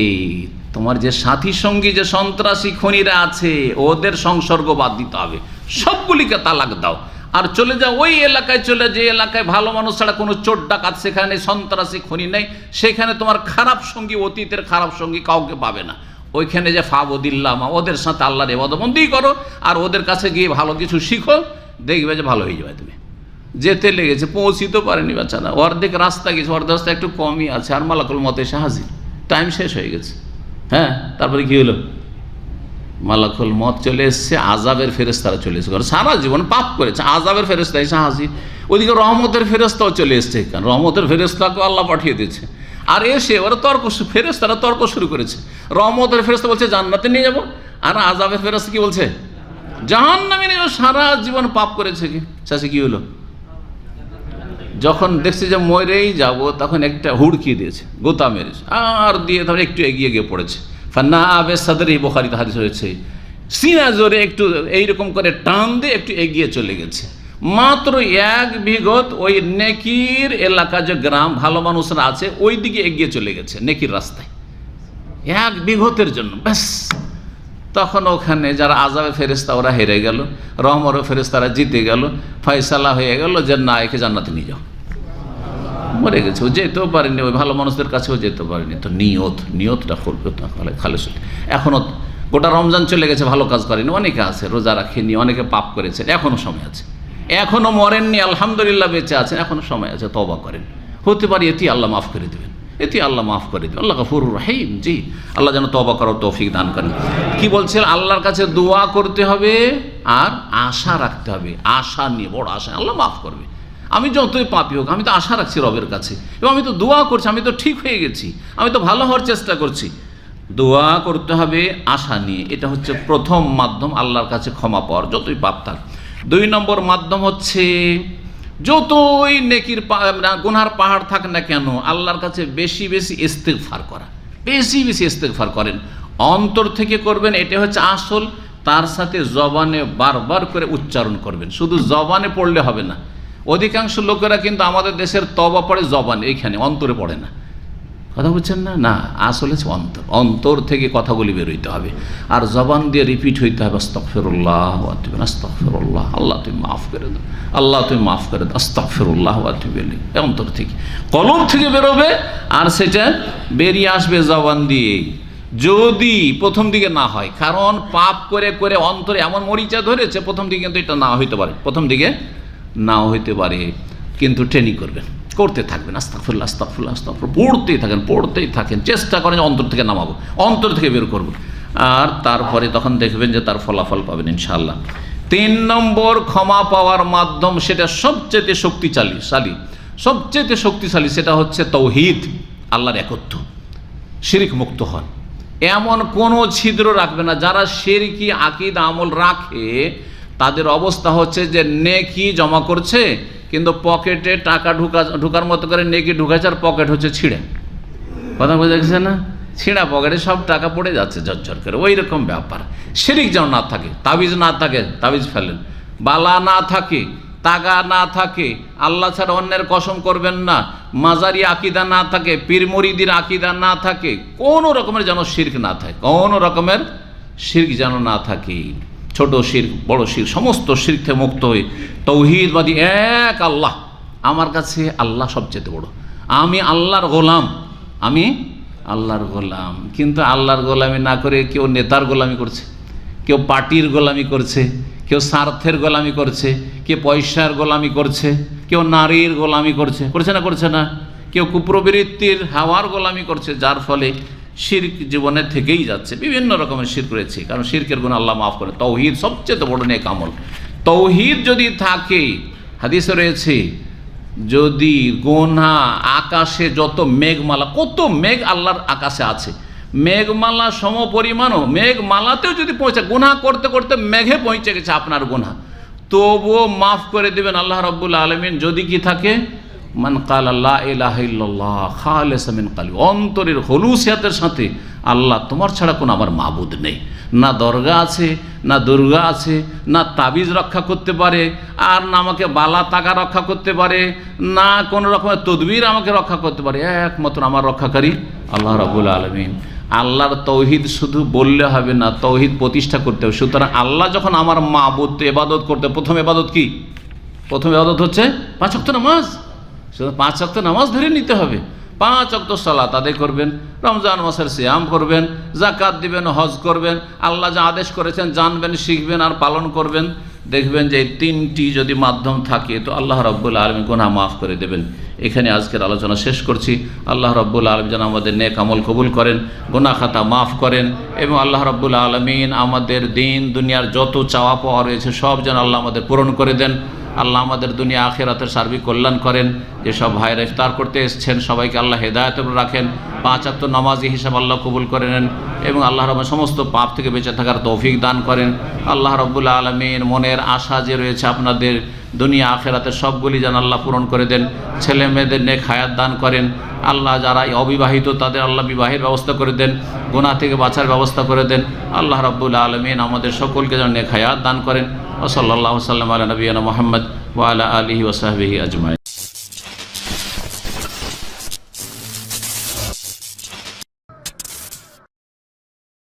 A: তোমার যে সাথী সঙ্গী যে সন্ত্রাসী খনিরা আছে, ওদের সংসর্গ বাদ দিতে হবে, সবগুলিকে তালাক দাও, আর চলে যাও ওই এলাকায়, চলে যে এলাকায় ভালো মানুষ ছাড়া কোনো চোর ডাকাত, সেখানে সন্ত্রাসী খনি নেই, সেখানে তোমার খারাপ সঙ্গী, অতীতের খারাপ সঙ্গী কাউকে পাবে না। ওইখানে যে ফাবদিল্লামা, ওদের সাথে আল্লাহর ইবাদতবন্দি করো, আর ওদের কাছে গিয়ে ভালো কিছু শিখো, দেখবে যে ভালো হয়ে যাবে। তুমি যেতে লেগেছে, পৌঁছিতে পারেনি বেচারা, অর্ধেক রাস্তা গেছে, অর্ধেক রাস্তা একটু কমই আছে, আর মালাকুল মত এসে হাজির, টাইম শেষ হয়ে গেছে। হ্যাঁ, তারপরে কি হলো? মালাকুল মত চলে এসছে, আযাবের ফেরেশতারা চলে এসেছে, সারা জীবন পাপ করেছে, আযাবের ফেরেশতা এসে হাজির। ওইদিকে রহমতের ফেরেশতাও চলে এসছে, কারণ রহমতের ফেরেশতাকে আল্লাহ পাঠিয়ে দিয়েছে, আর এসে ওরা ফেরেশতারা তর্ক শুরু করেছে। রহমতের ফেরেশতা বলছে জান্নাতে নিয়ে যাবো, আর আযাবের ফেরেশতা কি বলছে? জাহান্নামে নিয়ে যাবো। সারা জীবন পাপ করেছে, কি শেষে কি হলো? যখন দেখছে যে মরেই যাব, তখন একটা হুড়কি দিয়েছে, গোতা মেরেছে, আর দিয়ে তারপরে একটু এগিয়ে গিয়ে পড়েছে। ফান্না আবে সাদরি, বুখারীতে হাদিস হয়েছে, সিনা জোরে একটু এইরকম করে টান দিয়ে একটু এগিয়ে চলে গেছে। মাত্র 1 বিঘত ওই নেকির এলাকা, যে গ্রাম ভালো মানুষরা আছে, ওই দিকে এগিয়ে চলে গেছে নেকির রাস্তায়, 1 বিঘতের জন্য, ব্যাস। তখন ওখানে যারা আযাবের ফেরেশতা ওরা হেরে গেল, রহমতের ফেরেশতারা জিতে গেল, ফয়সালা হয়ে গেল যে না, একে জান্নাতে নিয়ে যাও। মরে গেছে, ও যেতেও পারেনি, ওই ভালো মানুষদের কাছেও যেতে পারেনি। তো নিয়তটা খালেস। এখনও গোটা রমজান চলে গেছে, ভালো কাজ করেনি, অনেকে আছে রোজা রাখেনি, অনেকে পাপ করেছে, এখনও সময় আছে। এখনো মরেননি, আলহামদুলিল্লাহ বেঁচে আছেন, এখনো সময় আছে, তওবা করেন। হতে পারে এটি আল্লাহ মাফ করে দেবেন, এটি আল্লাহ মাফ করে দেবেন। আল্লাহ গফুরুর রহিম। জি, আল্লাহ যেন তওবা করার তৌফিক দান করেন। কি বলছেন? আল্লাহর কাছে দোয়া করতে হবে আর আশা রাখতে হবে। আশা নিয়ে, বড় আশা, আল্লাহ মাফ করবে। আমি যতই পাপী হোক, আমি তো আশা রাখছি রবের কাছে, এবং আমি তো দোয়া করছি, আমি তো ঠিক হয়ে গেছি, আমি তো ভালো হওয়ার চেষ্টা করছি। দোয়া করতে হবে আশা নিয়ে। এটা হচ্ছে প্রথম মাধ্যম আল্লাহর কাছে ক্ষমা পাওয়ার, যতই পাপ থাক। 2 নম্বর মাধ্যম হচ্ছে যতই নেকির গুনার পাহাড় থাক না কেন, আল্লাহর কাছে বেশি বেশি ইস্তেগফার করা। বেশি বেশি ইস্তেগফার করেন, অন্তর থেকে করবেন, এটা হচ্ছে আসল। তার সাথে জবানে বারবার করে উচ্চারণ করবেন। শুধু জবানে পড়লে হবে না। অধিকাংশ লোকেরা কিন্তু আমাদের দেশের তওবা পড়ে জবানে, এইখানে, অন্তরে পড়ে না। কথা বুঝছেন না? না, আসলে অন্তর, অন্তর থেকে কথাগুলি বেরোইতে হবে, আর জবান দিয়ে রিপিট হইতে হবে। আস্তাগফিরুল্লাহ ওয়া আতুবু ইলাইহি, আস্তাগফিরুল্লাহ, আল্লাহ তুমি মাফ করে দাও, আল্লাহ তুমি মাফ করে দাও, আস্তাগফিরুল্লাহ ওয়া আতুবু ইলাইহি। অন্তর থেকে, কলম থেকে বেরোবে, আর সেটা বেরিয়ে আসবে জবান দিয়ে। যদি প্রথম দিকে না হয়, কারণ পাপ করে করে অন্তরে এমন মরিচা ধরেছে, প্রথম দিকে কিন্তু এটা না হইতে পারে, প্রথম দিকে নাও হইতে পারে, কিন্তু ট্রেনিং করবেন, করতে থাকবেন। আস্তাগফিরুল্লাহ, আস্তাগফিরুল্লাহ, আস্তাগফিরুল্লাহ, পড়তেই থাকেন, চেষ্টা করেন অন্তর থেকে নামাবো, অন্তর থেকে বের করব, আর তারপরে তখন দেখবেন যে তার ফলাফল পাবেন ইনশাআল্লাহ। 3 নম্বর ক্ষমা পাওয়ার মাধ্যম, সেটা সবচেয়ে শক্তিশালী, সেটা হচ্ছে তৌহিদ, আল্লাহর একত্ব। শিরক মুক্ত হন, এমন কোনো ছিদ্র রাখবে না। যারা শিরকি আকীদা আমল রাখে, তাদের অবস্থা হচ্ছে যে নেকি জমা করছে, কিন্তু পকেটে টাকা ঢুকার মতো করে নেকি ঢুকাচ্ছে, আর পকেট হচ্ছে ছিঁড়ে। কথা বোঝা গেছে না? ছিঁড়া পকেটে সব টাকা পড়ে যাচ্ছে ঝরঝর করে, ওই রকম ব্যাপার। শিরিক যেন না থাকে, তাবিজ না থাকে, তাবিজ ফেলেন, বালা না থাকে, তাগা না থাকে, আল্লাহ ছাড়া অন্যের কসম করবেন না, মাজারি আকীদা না থাকে, পীর মুরিদির আকীদা না থাকে, কোনো রকমের যেন শিরক না থাকে, কোনো রকমের শিরক যেন না থাকে। ছোট শিরক, বড় শিরক, সমস্ত শিরক থেকে মুক্ত হয়ে তৌহিদবাদী এক আল্লাহ। আমার কাছে আল্লাহ সবচেয়ে বড়, আমি আল্লাহর গোলাম, আমি আল্লাহর গোলাম। কিন্তু আল্লাহর গোলামি না করে কেউ নেতার গোলামি করছে, কেউ পার্টির গোলামি করছে, কেউ স্বার্থের গোলামি করছে, কেউ পয়সার গোলামি করছে, কেউ নারীর গোলামি করছে না? কেউ কুপ্রবৃত্তির হাওয়ার গোলামি করছে, যার ফলে শিরক জীবনে থেকেই যাচ্ছে। বিভিন্ন রকমের শিরক রয়েছে, কারণ শিরকের গুনাহ আল্লাহ মাফ করে। তৌহিদ সবচেয়ে বড় নেক আমল। তৌহিদ যদি থাকে, হাদিসে রয়েছে, যদি গুনাহ, আকাশে যত মেঘমালা, কত মেঘ আল্লাহর আকাশে আছে, মেঘমালা সম পরিমাণও, মেঘমালাতেও যদি পৌঁছে, গুনাহ করতে করতে মেঘে পৌঁছে গেছে আপনার গুনাহ, তবুও মাফ করে দেবেন আল্লাহ রাব্বুল আলামিন। যদি কি থাকে, মান ক্বালা লা ইলাহা ইল্লাল্লাহ খালিসাম মিন কলবি, অন্তরের হলুসিয়াতের সাথে, আল্লাহ তোমার ছাড়া কোনো আমার মাবুদ নেই, না দরগা আছে, না দুর্গা আছে, না তাবিজ রক্ষা করতে পারে, আর না আমাকে বালা তাকা রক্ষা করতে পারে, না কোনো রকমের তদবির আমাকে রক্ষা করতে পারে, একমাত্র আমার রক্ষাকারী আল্লাহ রাব্বুল আলামিন। আল্লাহর তৌহিদ শুধু বললে হবে না, তৌহিদ প্রতিষ্ঠা করতে হবে। সুতরাং আল্লাহ যখন আমার মাবুদ, ইবাদত করতে, প্রথম ইবাদত কি? প্রথম ইবাদত হচ্ছে 5 ওয়াক্ত নামাজ। শুধু 5 ওয়াক্ত নামাজ ধরে নিতে হবে, 5 ওয়াক্ত সালাত আদায় করবেন, রমজান মাসের সিয়াম করবেন, যাকাত দিবেন, হজ করবেন, আল্লাহ যা আদেশ করেছেন জানবেন, শিখবেন আর পালন করবেন। দেখবেন যে এই 3টি যদি মাধ্যম থাকে, তো আল্লাহ রাব্বুল আলামিন গুনাহ মাফ করে দেবেন। এখানে আজকের আলোচনা শেষ করছি। আল্লাহ রাব্বুল আলামিন যেন আমাদের নেক আমল কবুল করেন, গুনাহ খাতা মাফ করেন, এবং আল্লাহ রাব্বুল আলামিন আমাদের দিন দুনিয়ার যত চাওয়া পাওয়া রয়েছে সব যেন আল্লাহ আমাদের পূরণ করে দেন। আল্লাহ আমাদের দুনিয়া আখিরাতের সার্বিক কল্যাণ করেন। যেসব ভাইরা ইফতার করতে এসছেন সবাইকে আল্লাহ হেদায়েতে রাখেন, 5 ওয়াক্ত নামাজি হিসাব আল্লাহ কবুল করে নেন, এবং আল্লাহ রাব্বুল সমস্ত পাপ থেকে বেঁচে থাকার তৌফিক দান করেন। আল্লাহ রাব্বুল আলামিন মনের আশা যে রয়েছে আপনাদের দুনিয়া আখিরাতের, সবগুলি যেন আল্লাহ পূরণ করে দেন। ছেলে মেয়েদের নেক হায়াত দান করেন। আল্লাহ যারা অবিবাহিত তাদের আল্লাহ বিবাহের ব্যবস্থা করে দেন, গুনাহ থেকে বাঁচার ব্যবস্থা করে দেন। আল্লাহ রাব্বুল আলামিন আমাদের সকলকে যেন নেক হায়াত দান করেন। ওয়া সাল্লাল্লাহু সাল্লাম আলা নবিয়িনা মুহাম্মদ ওয়া আলা আলিহি ওয়া সাহবিহি আজমাইন।